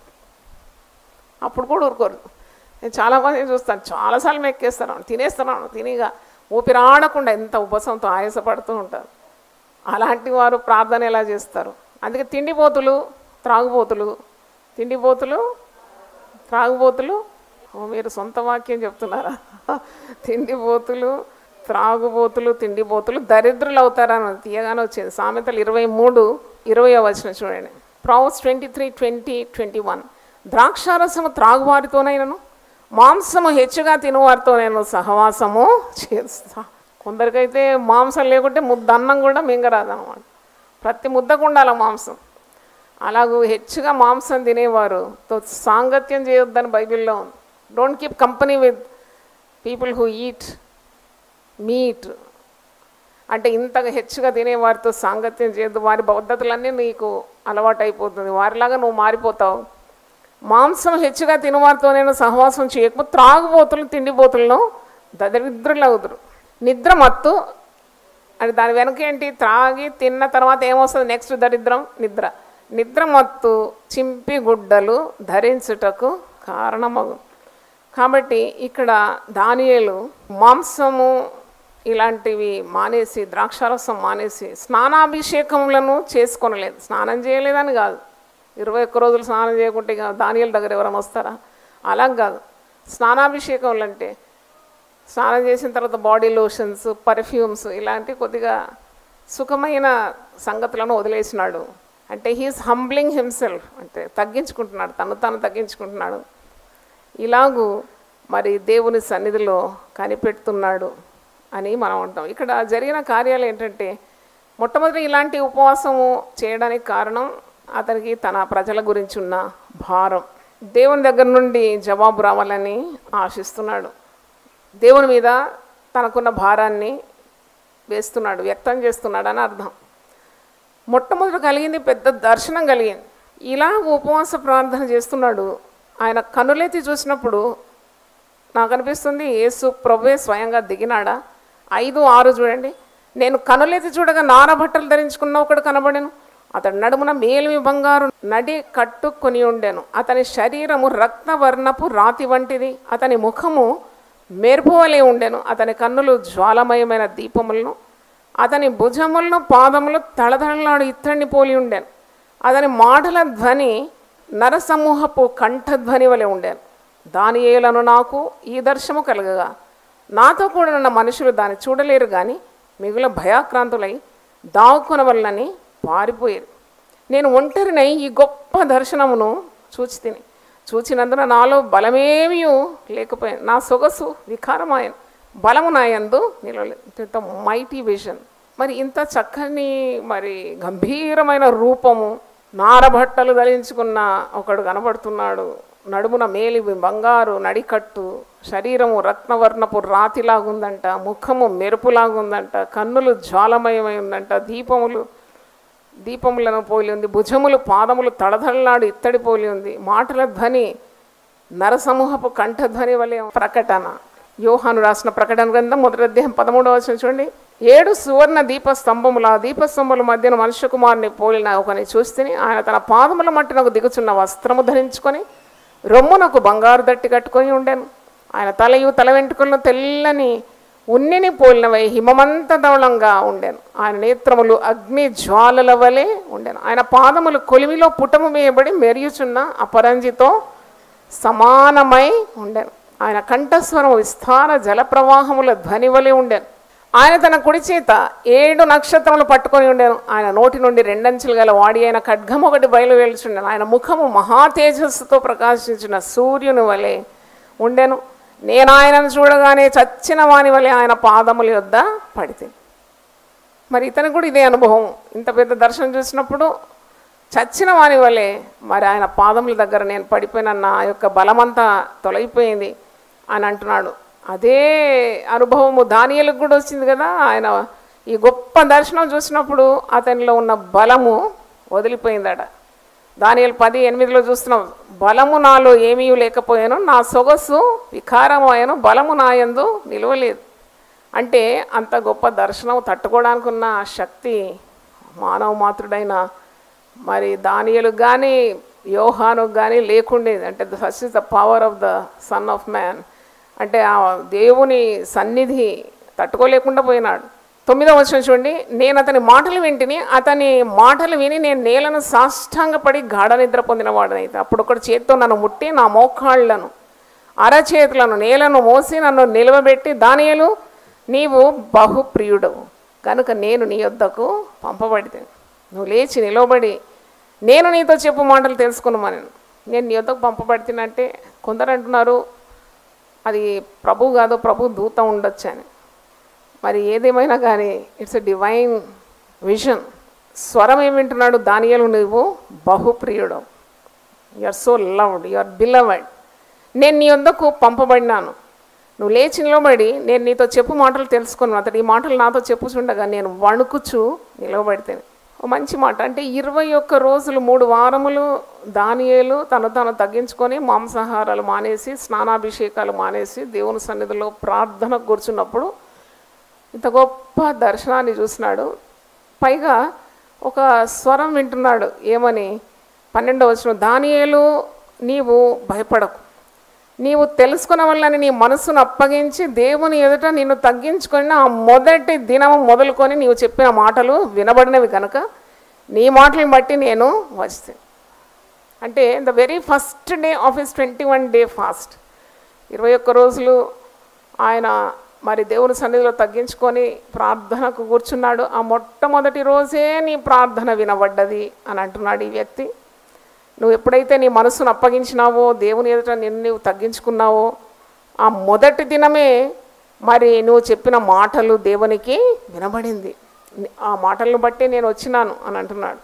అప్పుడు కూడా ఊరుకోరు. నేను చాలామంది చూస్తాను, చాలాసార్లు మెక్కేస్తాను, తినేస్తున్నాను, తినిగా ఊపిరాడకుండా ఎంత ఉపశంతో ఆయాసపడుతూ ఉంటారు. అలాంటి వారు ప్రార్థన ఎలా చేస్తారు? అందుకే తిండిపోతులు త్రాగుబోతులు మీరు సొంత వాక్యం చెప్తున్నారా? తిండిపోతులు తిండిపోతులు దరిద్రులు అవుతారని తీయగానే వచ్చింది. సామెతలు 23:20 వచనం చూడండి. ప్రొవర్బ్స్ 23:20-21. ద్రాక్షారసము త్రాగువారితోనైనను మాంసము హెచ్చుగా తినువారితో నేను సహవాసము చేస్తా. కొందరికైతే మాంసం లేకుంటే ముద్ద అన్నం కూడా మింగరాదన్నమాట. ప్రతి ముద్దకు ఉండాలి మాంసం. అలాగూ హెచ్చుగా మాంసం తినేవారుతో సాంగత్యం చేయొద్దని బైబిల్లో ఉంది. Don't keep company with people who eat meat. అంటే ఇంతగా హెచ్చుగా తినేవారితో సాంగత్యం చేయొద్దు. వారి పద్ధతులన్నీ నీకు అలవాటు అయిపోతుంది, వారిలాగా నువ్వు మారిపోతావు. మాంసం హెచ్చుగా తినవారితో నేను సహవాసం చేయకపోతే త్రాగుబోతులు తిండిపోతులను దరిద్రులు అవుతురు. నిద్ర మత్తు అంటే దాని వెనక ఏంటి? త్రాగి తిన్న తర్వాత ఏమొస్తుంది? నెక్స్ట్ దరిద్రం నిద్ర మత్తు చింపి గుడ్డలు ధరించుటకు కారణమగు. కాబట్టి ఇక్కడ దానియేలు మాంసము ఇలాంటివి మానేసి, ద్రాక్షారసం మానేసి, స్నానాభిషేకములను చేసుకొనలేదు. స్నానం చేయలేదని కాదు, 21 రోజులు స్నానం చేయకుంటే ఇక దానియేలు దగ్గర ఎవరైనా వస్తారా? అలా కాదు. స్నానాభిషేకములు అంటే స్నానం చేసిన తర్వాత బాడీ లోషన్స్, పర్ఫ్యూమ్స్ ఇలాంటి కొద్దిగా సుఖమైన సంగతులను వదిలేసినాడు. అంటే హీఈస్ హంబ్లింగ్ హిమ్సెల్ఫ్, అంటే తగ్గించుకుంటున్నాడు, తను తగ్గించుకుంటున్నాడు. ఇలాగూ మరి దేవుని సన్నిధిలో కనిపెడుతున్నాడు అని మనం అంటాం. ఇక్కడ జరిగిన కార్యాలు ఏంటంటే, మొట్టమొదటి ఇలాంటి ఉపవాసము చేయడానికి కారణం అతనికి తన ప్రజల గురించి ఉన్న భారం. దేవుని దగ్గర నుండి జవాబు రావాలని ఆశిస్తున్నాడు. దేవుని మీద తనకున్న భారాన్ని వేస్తున్నాడు, వ్యక్తం చేస్తున్నాడు అని అర్థం. మొట్టమొదటి కలిగింది పెద్ద దర్శనం కలిగింది. ఇలా ఉపవాస ప్రార్థన చేస్తున్నాడు. ఆయన కన్నులెత్తి చూసినప్పుడు నాకు అనిపిస్తుంది యేసు ప్రభువే స్వయంగా దిగినాడా. 5:6 చూడండి. నేను కన్నులెత్తి చూడగా నార బట్టలు ధరించుకున్న ఒకడు కనబడెను. అతడు నడుమున మేలిమి బంగారు నడి కట్టుకొని ఉండెను. అతని శరీరము రక్తవర్ణపు రాతి వంటిది. అతని ముఖము మెరుపు వలె ఉండెను. అతని కన్నులు జ్వాలమయమైన దీపములను, అతని భుజములను పాదములు తళతళలాడు ఇత్తడిని పోలి ఉండెను. అతని మాటల ధ్వని నరసమూహపు కంఠధ్వని వలె ఉండెను. దానియేలును నాకు ఈ దర్శనము కలగగా నాతో కూడా ఉన్న మనుషులు దాన్ని చూడలేరు కానీ మిగుల భయాక్రాంతులై దావుకొనవలనని పారిపోయారు. నేను ఒంటరినై ఈ గొప్ప దర్శనమును చూచినందున నాలో బలమేమీ లేకపోయాను. నా సొగసు వికారమాయను, బలము నాయందు నిలవలేదు. Mighty vision. మరి ఇంత చక్కని మరి గంభీరమైన రూపము, నారబట్టలు ధరించుకున్న ఒకడు కనబడుతున్నాడు. నడుమున మేలి బంగారు నడికట్టు, శరీరము రత్నవర్ణపు రాతిలాగుందంట, ముఖము మెరుపులాగుందంట, కన్నులు జ్వాలమయమై ఉందంట, దీపములను పోలి ఉంది, భుజములు పాదములు తడదళ్ళాడు ఇత్తడి పోలి ఉంది, మాటల ధ్వని నరసమూహపు కంఠధ్వని వలె. ప్రకటన, యోహాను రాసిన ప్రకటన గ్రంథం 1వ అధ్యాయం 13వ వచనం చూడండి. 7 సువర్ణ దీపస్తంభముల దీపస్తంభముల మధ్యన మనుష్య కుమారుని పోలిన ఒకని చూస్తేని ఆయన తన పాదముల మట్టినకు దిగుచున్న వస్త్రము ధరించుకొని రొమ్మునకు బంగారు దట్టి కట్టుకొని ఉండెను. ఆయన తల వెంట్రుకలను తెల్లని ఉన్నిని పోలినవై హిమమంత ధవళంగా ఉండెను. ఆయన నేత్రములు అగ్ని జ్వాలల వలె ఉండెను. ఆయన పాదములు కొలిమిలో పుటము వేయబడి మెరియుచున్న అపరంజితో సమానమై ఉండెను. ఆయన కంఠస్వరం విస్తార జలప్రవాహముల ధ్వని వలె ఉండెను. ఆయన తన కుడి చేత 7 నక్షత్రములు పట్టుకొని ఉండెను. ఆయన నోటి నుండి 2 అంచులు గల వాడి అయిన ఖడ్గము ఒకటి బయలువెలుచుండెను. ఆయన ముఖము మహా తేజస్సుతో ప్రకాశించిన సూర్యుని వలె ఉండెను. నేను ఆయనను చూడగానే చచ్చిన వాని వలె ఆయన పాదముల యొద్ద పడితే. మరి ఇతనికి కూడా ఇదే అనుభవం. ఇంత పెద్ద దర్శనం చూసినప్పుడు చచ్చిన వాని వలె మరి ఆయన పాదముల దగ్గర నేను పడిపోయిన నా యొక్క బలమంతా తొలగిపోయింది అని అంటున్నాడు. అదే అనుభవము దానియేలుకు కూడా వచ్చింది కదా. ఆయన ఈ గొప్ప దర్శనం చూసినప్పుడు అతనిలో ఉన్న బలము వదిలిపోయిందట. దానియేలు 10:8 చూస్తున్నాం. బలము నాలో ఏమీ లేకపోయాను, నా సొగసు వికారమాయను, బలము నాయందు నిలవలేదు. అంటే అంత గొప్ప దర్శనం తట్టుకోవడానికి ఉన్న శక్తి మానవ మాతృడైన మరి దానియేలుకు కానీ యోహానుకు కానీ లేకుండేది. అంటే such is the power of the son of man. అంటే ఆ దేవుని సన్నిధి తట్టుకోలేకుండా పోయినాడు. 9వ వచనం చూడండి. నేను అతని మాటలు వింటిని, అతని మాటలు విని నేను నేలను సాష్టాంగపడి గాఢ నిద్ర పొందినవాడనైతే అప్పుడు ఒకటి చేత్తో నన్ను ముట్టి నా మోకాళ్లను అరచేతులను నేలను మోసి నన్ను నిలవబెట్టి, దానియేలు నీవు బహుప్రియుడవు కనుక నేను నీ యొద్దకు పంపబడితే నువ్వు లేచి నిలవబడి నేను నీతో చెప్పు మాటలు తెలుసుకున్నామని. నేను నీ యొద్దకు పంపబడితేనంటే కొందరు అంటున్నారు అది ప్రభు కాదు, ప్రభు దూత ఉండొచ్చు అని. మరి ఏదేమైనా కానీ ఇట్స్ ఎ డివైన్ విజన్. స్వరం ఏమి వింటున్నాడు దానియేలు, నువ్వు బహుప్రియుడు, you are so loved, you are beloved, నేను నీ వద్దకు పంపబడినాను, నువ్వు లేచి నిలబడి నేను నీతో చెప్పు మాటలు తెలుసుకున్నాను. అతడు ఈ మాటలు నాతో చెప్పుచుండగా నేను వణుకుచు నిలవబడితేనే. ఒక మంచి మాట. అంటే 21 రోజులు 3 వారములు దానియేలు తను తగ్గించుకొని మాంసాహారాలు మానేసి స్నానాభిషేకాలు మానేసి దేవుని సన్నిధిలో ప్రార్థన కూర్చున్నప్పుడు ఇంత గొప్ప దర్శనాన్ని చూసినాడు. పైగా ఒక స్వరం వింటున్నాడు. ఏమని? 12వ వచనం, దానియేలు నీవు భయపడకు, నీవు తెలుసుకున్న వల్లని నీ మనసును అప్పగించి దేవుని ఎదుట నిన్ను తగ్గించుకొని ఆ మొదటి దినము మొదలుకొని నీవు చెప్పిన మాటలు వినబడినవి కనుక నీ మాటలను బట్టి నేను వస్తే. అంటే the very first day of his 21 day fast, 21 రోజులు ఆయన మరి దేవుని సన్నిధిలో తగ్గించుకొని ప్రార్థనకు కూర్చున్నాడు. ఆ మొట్టమొదటి రోజే నీ ప్రార్థన వినబడ్డది అని అంటున్నాడు ఈ వ్యక్తి. నువ్వు ఎప్పుడైతే నీ మనసును అప్పగించినావో, దేవుని ఎదుట నిన్ను నువ్వు తగ్గించుకున్నావో, ఆ మొదటి దినమే మరి నువ్వు చెప్పిన మాటలు దేవునికి వినబడింది. ఆ మాటలను బట్టి నేను వచ్చినాను అని అంటున్నాడు.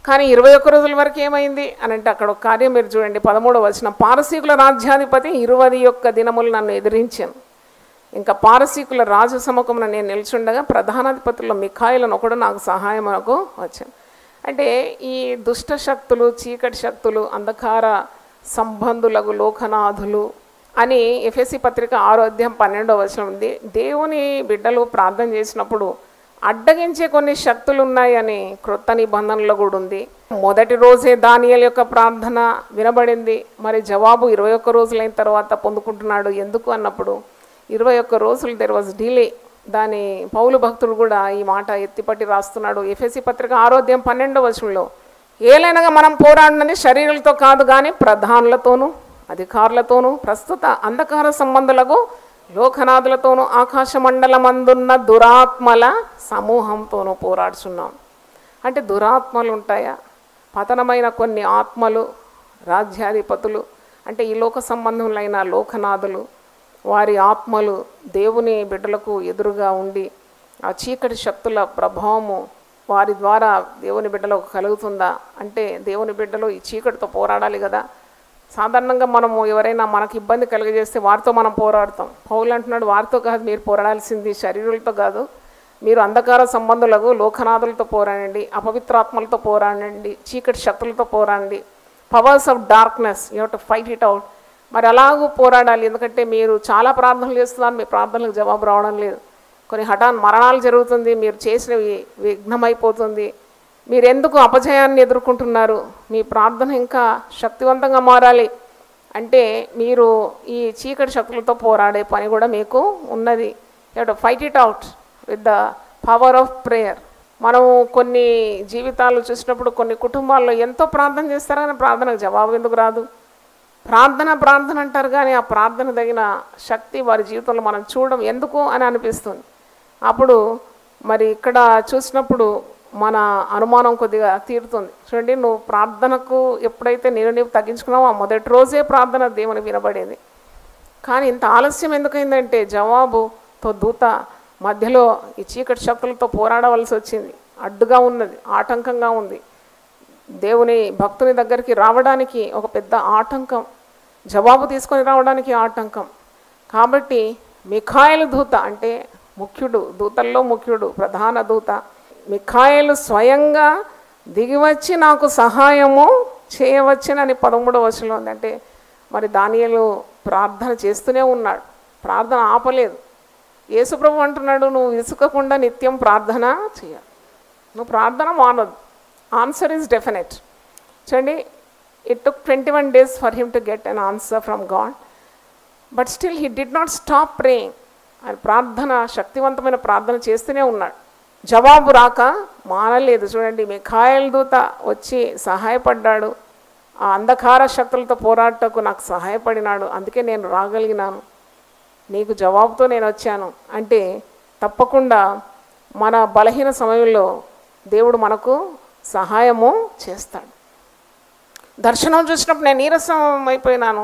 కానీ 21 రోజుల వరకు ఏమైంది అని అంటే అక్కడ ఒక కార్యం మీరు చూడండి. 13వ వచనం, పారసీకుల రాజ్యాధిపతి 21 దినములు నన్ను ఎదిరించాను. ఇంకా పారసీకుల రాజు సముఖమున నేను నిల్చుండగా ప్రధానాధిపతుల్లో మిఖాయిలను ఒకడు నాకు సహాయమునకు వచ్చాను. అంటే ఈ దుష్ట శక్తులు, చీకటి శక్తులు, అంధకార సంబంధులకు లోకనాథులు అని ఎఫెసీ పత్రిక 6వ అధ్యాయం 12వ వచనం ఉంది. దేవుని బిడ్డలు ప్రార్థన చేసినప్పుడు అడ్డగించే కొన్ని శక్తులు ఉన్నాయని క్రొత్త నిబంధనలో కూడా ఉంది. మొదటి రోజే దానియేలు యొక్క ప్రార్థన వినబడింది. మరి జవాబు 21 రోజులైన తర్వాత పొందుకుంటున్నాడు. ఎందుకు అన్నప్పుడు 21 రోజులు దెర్ వాజ్ డిలే. దాని పౌలు భక్తుడు కూడా ఈ మాట ఎత్తిపట్టి రాస్తున్నాడు. ఎఫెసీ పత్రిక 6వ అధ్యాయం 12వ వచనంలో, ఏలైనగా మనం పోరాడినది శరీరులతో కాదు కానీ ప్రధానులతోనూ అధికారులతోనూ ప్రస్తుత అంధకార సంబంధులకు లోకనాథులతోనూ ఆకాశ మండలమందున్న దురాత్మల సమూహంతోనూ పోరాడుచున్నాం. అంటే దురాత్మలు ఉంటాయా? పతనమైన కొన్ని ఆత్మలు, రాజ్యాధిపతులు, అంటే ఈ లోక సంబంధములైన లోకనాథులు, వారి ఆత్మలు దేవుని బిడ్డలకు ఎదురుగా ఉండి ఆ చీకటి శక్తుల ప్రభావము వారి ద్వారా దేవుని బిడ్డలకు కలుగుతుందా? అంటే దేవుని బిడ్డలు ఈ చీకటితో పోరాడాలి కదా. సాధారణంగా మనము ఎవరైనా మనకు ఇబ్బంది కలిగజేస్తే వారితో మనం పోరాడతాం. పౌలు అంటున్నాడు, వారితో కాదు మీరు పోరాడాల్సింది, శరీరులతో కాదు, మీరు అంధకార సంబంధులకు లోకనాథులతో పోరాడండి, అపవిత్రాత్మలతో పోరాడండి, చీకటి శక్తులతో పోరాడండి, powers of darkness, you have to fight it out. మరి అలాగూ పోరాడాలి. ఎందుకంటే మీరు చాలా ప్రార్థనలు చేస్తున్నారు, మీ ప్రార్థనలకు జవాబు రావడం లేదు. కొన్ని హఠాన్ మరణాలు జరుగుతుంది, మీరు చేసినవి విఘ్నమైపోతుంది. మీరు ఎందుకు అపజయాన్ని ఎదుర్కొంటున్నారు? మీ ప్రార్థన ఇంకా శక్తివంతంగా మారాలి అంటే మీరు ఈ చీకటి శక్తులతో పోరాడే పని కూడా మీకు ఉన్నది. You have to fight it out with the power of prayer. మనం కొన్ని జీవితాలు చూసినప్పుడు కొన్ని కుటుంబాల్లో ఎంతో ప్రార్థన చేస్తారు కానీ ప్రార్థనకు జవాబు ఎందుకు రాదు? ప్రార్థన అంటారు కానీ ఆ ప్రార్థన తగిన శక్తి వారి జీవితంలో మనం చూడడం ఎందుకు అని అనిపిస్తుంది. అప్పుడు మరి ఇక్కడ చూసినప్పుడు మన అనుమానం కొద్దిగా తీరుతుంది. చూడండి, నువ్వు ప్రార్థనకు ఎప్పుడైతే నీవు తగ్గించుకున్నావో ఆ మొదటి రోజే ప్రార్థన దేవుని వినబడేది. కానీ ఇంత ఆలస్యం ఎందుకైందంటే జవాబుతో దూత మధ్యలో ఈ చీకటి శక్తులతో పోరాడవలసి వచ్చింది. అడ్డుగా ఉన్నది, ఆటంకంగా ఉంది. దేవుని భక్తుని దగ్గరికి రావడానికి ఒక పెద్ద ఆటంకం, జవాబు తీసుకొని రావడానికి ఆటంకం. కాబట్టి మిఖాయేలు దూత అంటే ముఖ్యుడు, దూతల్లో ముఖ్యుడు, ప్రధాన దూత మిఖాయేలు స్వయంగా దిగివచ్చి నాకు సహాయము చేయవచ్చునని 13వ వచనంలో ఉంది. అంటే మరి దానియేలు ప్రార్థన చేస్తూనే ఉన్నాడు, ప్రార్థన ఆపలేదు. యేసుప్రభు అంటున్నాడు, నువ్వు విసుకకుండా నిత్యం ప్రార్థన చేయాలి, నువ్వు ప్రార్థన మానొద్దు. Answer is definite. చూడండి, it took 21 days for him to get an answer from God, but still he did not stop praying. ఆయన ప్రార్థన, శక్తివంతమైన ప్రార్థన చేస్తూనే ఉన్నాడు. జవాబు రాక మానలేదు. చూడండి, మిఖాయేలు దూత వచ్చి సహాయపడ్డాడు. ఆ అంధకార శక్తులతో పోరాటకు నాకు సహాయపడినాడు, అందుకే నేను రాగలిగినాను, నీకు జవాబుతో నేను వచ్చాను. అంటే తప్పకుండా మన బలహీన సమయంలో దేవుడు మనకు సహాయము చేస్తాడు. దర్శనం చూసినప్పుడు నేను నీరసం అయిపోయినాను,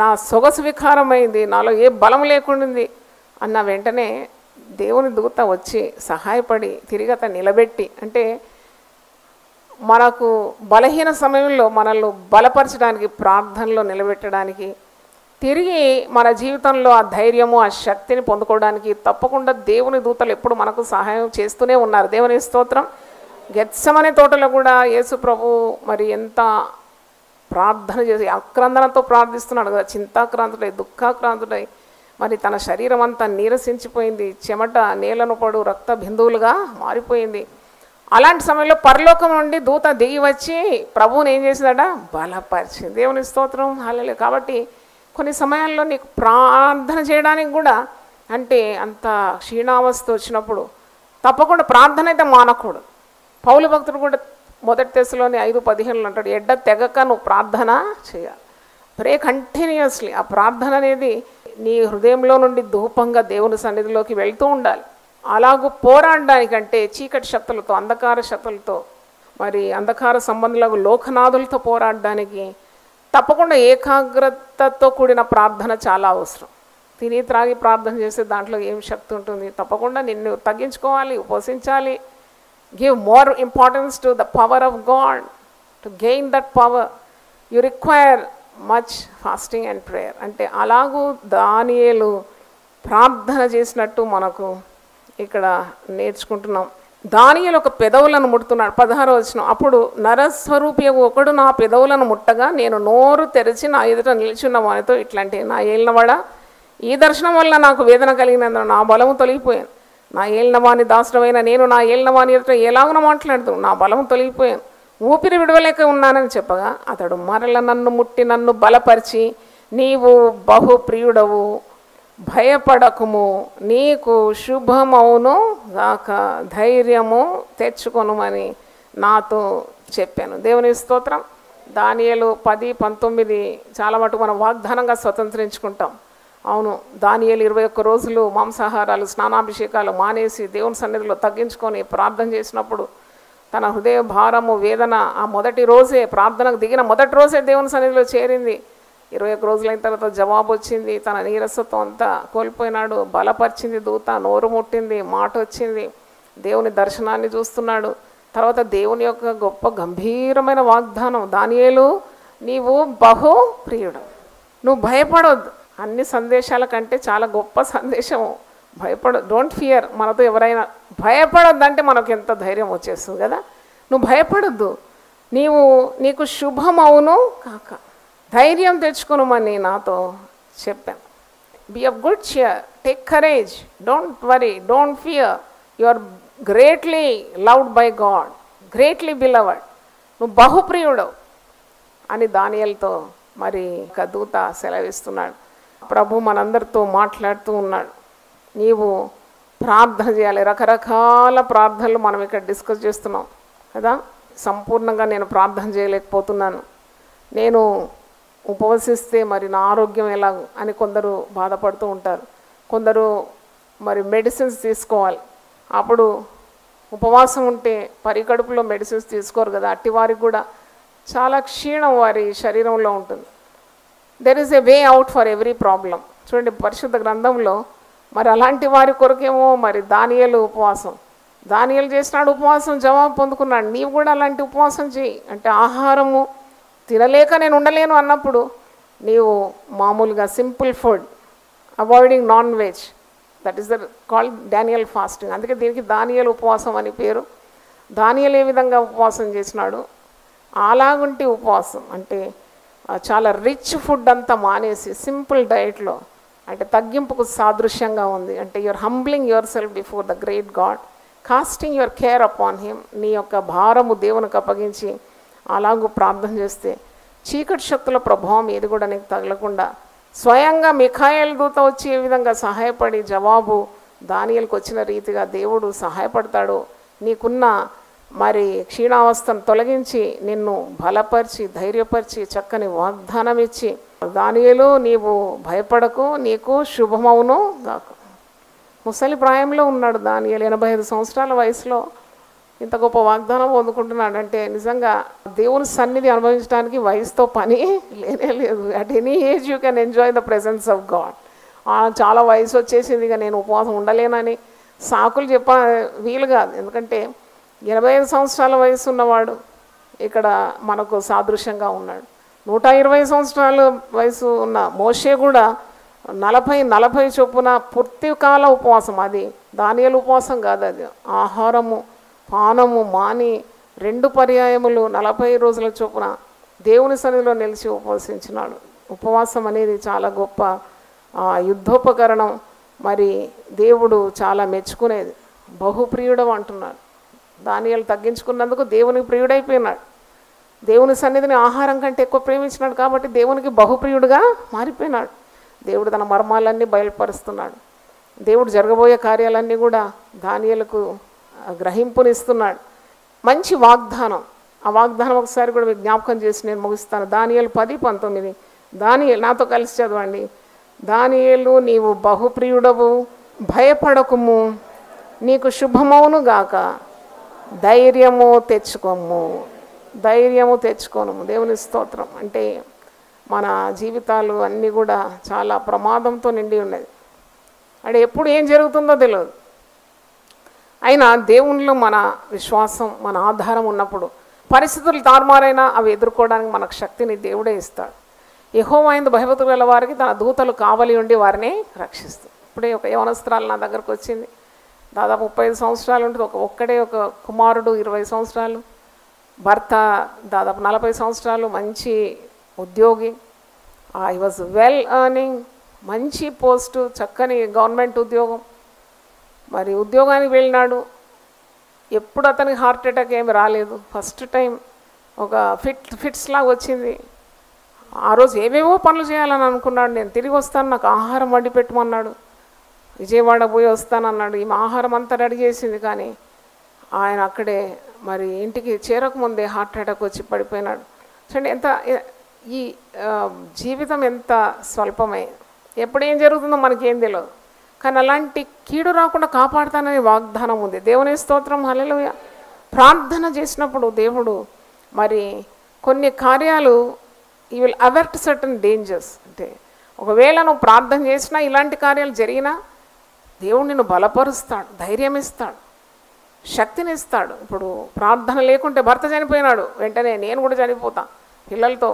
నా సొగసు వికారమైంది, నాలో ఏ బలం లేకుండింది అన్న వెంటనే దేవుని దూత వచ్చి సహాయపడి తిరిగి అతను నిలబెట్టి, అంటే మనకు బలహీన సమయంలో మనల్ని బలపరచడానికి, ప్రార్థనలో నిలబెట్టడానికి, తిరిగి మన జీవితంలో ఆ ధైర్యము, ఆ శక్తిని పొందుకోవడానికి తప్పకుండా దేవుని దూతలు ఎప్పుడు మనకు సహాయం చేస్తూనే ఉన్నారు. దేవుని స్తోత్రం. గెత్సెమనే తోటలో కూడా యేసు ప్రభు మరి ఎంత ప్రార్థన చేసి ఆక్రందనతో ప్రార్థిస్తున్నాడు కదా, చింతాక్రాంతుడై, దుఃఖాక్రాంతుడై, మరి తన శరీరం అంతా నీరసించిపోయింది, చెమట నేలను పడు రక్త బిందువులుగా మారిపోయింది. అలాంటి సమయంలో పరలోకం నుండి దూత దిగి వచ్చి ప్రభువుని ఏం చేసిందట? బలపరిచింది. దేవుని స్తోత్రం, హల్లెలూయా. కాబట్టి కొన్ని సమయాల్లో నీకు ప్రార్థన చేయడానికి కూడా, అంటే అంత క్షీణావస్థ వచ్చినప్పుడు తప్పకుండా ప్రార్థన అయితే మానకూడదు. పౌలు భక్తుడు కూడా మొదటి దశలోని 5:15 అంటాడు, ఎడ్డ తెగక నువ్వు ప్రార్థన చేయాలి, ప్రే కంటిన్యూస్లీ. ఆ ప్రార్థన అనేది నీ హృదయంలో నుండి ధూపంగా దేవుని సన్నిధిలోకి వెళ్తూ ఉండాలి. అలాగూ పోరాడడానికంటే చీకటి శక్తులతో, అంధకార శక్తులతో, మరి అంధకార సంబంధులకు లోకనాథులతో పోరాడడానికి తప్పకుండా ఏకాగ్రతతో కూడిన ప్రార్థన చాలా అవసరం. తిని త్రాగి ప్రార్థన చేసే దాంట్లో ఏం శక్తి ఉంటుంది? తప్పకుండా నిన్ను తగ్గించుకోవాలి, ఉపవసించాలి, give more importance to the power of God. To gain that power, you require much fasting and prayer. అంటే అలాగూ దానియేలు ప్రార్థన చేసినట్టు మనకు ఇక్కడ నేర్చుకుంటున్నాం. దానియేలు ఒక పెదవులను ముడుతున్నాడు. 16వ వచనం, అప్పుడు నరస్వరూపి ఒకడు నా పెదవులను ముట్టగా నేను నోరు తెరిచి నా ఎదుట నిలిచున్న వానితో ఇట్లాంటి, నా ఏలినవాడా, ఈ దర్శనం వల్ల నాకు వేదన కలిగినందున నా బలము తొలగిపోయాను. నా ఏలినవాని దాసుడమైన నేను నా ఏలినవాని ఎదుట ఎలాగున మాట్లాడుతూ నా బలము తొలగిపోయాను, ఊపిరి విడవలేక ఉన్నానని చెప్పగా అతడు మరల నన్ను ముట్టి నన్ను బలపరిచి, నీవు బహుప్రియుడవు, భయపడకుము, నీకు శుభమవును గాక, ధైర్యము తెచ్చుకొనుమని నాతో చెప్పాను. దేవుని స్తోత్రం. దానియేలు 10, 19 చాలా మటుకు మనం వాగ్దానంగా స్వతంత్రించుకుంటాం. అవును, దానియేలు 21 రోజులు మాంసాహారాలు స్నానాభిషేకాలు మానేసి దేవుని సన్నిధిలో తగ్గించుకొని ప్రార్థన చేసినప్పుడు తన హృదయ భారము వేదన ఆ మొదటి రోజే, ప్రార్థనకు దిగిన మొదటి రోజే దేవుని సన్నిధిలో చేరింది. 21 రోజులైన తర్వాత జవాబు వచ్చింది. తన నీరసత్వం అంతా కోల్పోయినాడు. బలపరిచింది దూత, నోరు ముట్టింది, మాట వచ్చింది, దేవుని దర్శనాన్ని చూస్తున్నాడు. తర్వాత దేవుని యొక్క గొప్ప గంభీరమైన వాగ్దానం, దానియేలు నీవు బహు ప్రియుడు, నువ్వు భయపడొద్దు. అన్ని సందేశాల కంటే చాలా గొప్ప సందేశము డోంట్ ఫియర్. మనతో ఎవరైనా భయపడొద్దంటే మనకు ఎంత ధైర్యం వచ్చేస్తుంది కదా. నువ్వు భయపడొద్దు, నీకు శుభమవును కాక, ధైర్యం తెచ్చుకోమని నాతో చెప్పాను. Be of good cheer, take courage, don't worry, don't fear, you are greatly loved by God, greatly beloved, నువ్వు బహుప్రియుడు అని దానియేలుతో మరి ఒక దూత సెలవిస్తున్నాడు. ప్రభు మనందరితో మాట్లాడుతూ ఉన్నాడు. నీవు ప్రార్థన చేయాలి. రకరకాల ప్రార్థనలు మనం ఇక్కడ డిస్కస్ చేస్తున్నాం కదా. సంపూర్ణంగా నేను ప్రార్థన చేయలేకపోతున్నాను, నేను ఉపవసిస్తే మరి నా ఆరోగ్యం ఎలాగో అని కొందరు బాధపడుతూ ఉంటారు. కొందరు మరి మెడిసిన్స్ తీసుకోవాలి. అప్పుడు ఉపవాసం ఉంటే పరికడుపులో మెడిసిన్స్ తీసుకోరు కదా, అట్టి వారికి కూడా చాలా క్షీణం వారి శరీరంలో ఉంటుంది. There is a way out for every problem. చూడండి పరిశుద్ధ గ్రంథంలో మరి అలాంటి వారి కొరకేమో మరి దానియేలు ఉపవాసం, దానియేలు చేసినాడు ఉపవాసం, జవాబు పొందుకున్నాడు. నీవు కూడా అలాంటి ఉపవాసం చేయి. అంటే ఆహారము తినలేక నేను ఉండలేను అన్నప్పుడు నీవు మామూలుగా simple food, avoiding non veg, that is the called Daniel fasting. అందుకే దీనికి దానియేలు ఉపవాసం అని పేరు. దానియేలు ఏ విధంగా ఉపవాసం చేసినాడు, అలాగుంటి ఉపవాసం అంటే చాలా రిచ్ ఫుడ్ అంతా మానేసి సింపుల్ డైట్లో, అంటే తగ్గింపుకు సాదృశ్యంగా ఉంది. అంటే you're humbling yourself before the great God, casting your care upon him. నీ యొక్క భారము దేవునికి అప్పగించి అలాగూ ప్రార్థన చేస్తే చీకటి శక్తుల ప్రభావం ఏది కూడా నీకు తగలకుండా స్వయంగా మిఖాయేలు దూత వచ్చి ఏ విధంగా సహాయపడి జవాబు దానియేలుకు వచ్చిన రీతిగా దేవుడు సహాయపడతాడు. నీకున్న మరి క్షీణావస్థను తొలగించి నిన్ను బలపరిచి ధైర్యపరిచి చక్కని వాగ్దానం ఇచ్చి, దానియేలు నీవు భయపడకు, నీకు శుభమవును గాక. ముసలి ప్రాయంలో ఉన్నాడు దానియేలు, 85 సంవత్సరాల వయసులో ఇంత గొప్ప వాగ్దానం పొందుకుంటున్నాడు. అంటే నిజంగా దేవుని సన్నిధి అనుభవించడానికి వయసుతో పని లేనే లేదు. At any age you can enjoy the presence of God. చాలా వయసు వచ్చేసింది, ఇక నేను ఉపవాసం ఉండలేనని సాకులు వీలు కాదు. ఎందుకంటే 85 సంవత్సరాల వయసు ఉన్నవాడు ఇక్కడ మనకు సాదృశ్యంగా ఉన్నాడు. 120 సంవత్సరాల వయసు ఉన్న మోషే కూడా 40 చొప్పున పూర్తికాల ఉపవాసం. అది దానియేలు ఉపవాసం కాదు, అది ఆహారము పానము మాని 2 పర్యాయములు 40 రోజుల చొప్పున దేవుని సన్నిధిలో నిలిచి ఉపవసించినాడు. ఉపవాసం అనేది చాలా గొప్ప యుద్ధోపకరణం. మరి దేవుడు చాలా మెచ్చుకునేది. బహుప్రియుడు అంటున్నాడు. దానియేలు తగ్గించుకున్నందుకు దేవునికి ప్రియుడైపోయినాడు. దేవుని సన్నిధిని ఆహారం కంటే ఎక్కువ ప్రేమించినాడు కాబట్టి దేవునికి బహుప్రియుడుగా మారిపోయినాడు. దేవుడు తన మర్మాలన్నీ బయలుపరుస్తున్నాడు. దేవుడు జరగబోయే కార్యాలన్నీ కూడా దానియేలుకు గ్రహింపునిస్తున్నాడు. మంచి వాగ్దానం. ఆ వాగ్దానం ఒకసారి కూడా మీకు జ్ఞాపకం చేసి నేను ముగిస్తాను. దానియేలు 10, 19. దానియేలు నాతో కలిసి చదవండి. దానియేలు నీవు బహుప్రియుడవు, భయపడకుము, నీకు శుభమవును గాక, ధైర్యము తెచ్చుకోము, ధైర్యము తెచ్చుకోను. దేవుని స్తోత్రం. అంటే మన జీవితాలు అన్నీ కూడా చాలా ప్రమాదంతో నిండి ఉన్నది. అంటే ఎప్పుడు ఏం జరుగుతుందో తెలియదు. అయినా దేవునిలో మన విశ్వాసం, మన ఆధారం ఉన్నప్పుడు పరిస్థితులు తారుమారైనా అవి ఎదుర్కోవడానికి మనకు శక్తిని దేవుడే ఇస్తాడు. యెహోవా యందు భయభక్తులు గల వారికి తన దూతలు కావలి ఉండి వారిని రక్షిస్తారు. ఇప్పుడే ఒక యవనస్త్రాలు నా దగ్గరకు వచ్చింది. దాదాపు 35 సంవత్సరాలు ఉంటుంది. ఒక్కడే ఒక కుమారుడు 20 సంవత్సరాలు, భర్త దాదాపు 40 సంవత్సరాలు, మంచి ఉద్యోగి. ఐ వాజ్ వెల్ ఎర్నింగ్, మంచి పోస్టు, చక్కని గవర్నమెంట్ ఉద్యోగం. మరి ఉద్యోగానికి వెళ్ళినాడు. ఎప్పుడు అతనికి హార్ట్ అటాక్ ఏమి రాలేదు. ఫస్ట్ టైం ఒక ఫిట్స్ లాగా వచ్చింది. ఆ రోజు ఏవేవో పనులు చేయాలని అనుకున్నాడు. నేను తిరిగి వస్తాను, నాకు ఆహారం వండి పెట్టమన్నాడు. విజయవాడ పోయి వస్తానన్నాడు. ఈమె ఆహారం అంతా రెడీ చేసింది, కానీ ఆయన అక్కడే మరి ఇంటికి చేరకముందే హార్ట్ అటాక్ వచ్చి పడిపోయినాడు. చూడండి ఎంత ఈ జీవితం ఎంత స్వల్పమే, ఎప్పుడు ఏం జరుగుతుందో మనకేం తెలియదు. కానీ అలాంటి కీడు రాకుండా కాపాడుతానని వాగ్దానం ఉంది. దేవుని స్తోత్రం, హల్లెలూయా. ప్రార్థన చేసినప్పుడు దేవుడు మరి కొన్ని కార్యాలు ఈ విల్ అవర్ట్ సర్టన్ డేంజర్స్. అంటే ఒకవేళ నువ్వు ప్రార్థన చేసినా ఇలాంటి కార్యాలు జరిగినా దేవుడు నిన్ను బలపరుస్తాడు, ధైర్యం ఇస్తాడు, శక్తిని ఇస్తాడు. ఇప్పుడు ప్రార్థన లేకుంటే భర్త చనిపోయినాడు, వెంటనే నేను కూడా చనిపోతా, పిల్లలతో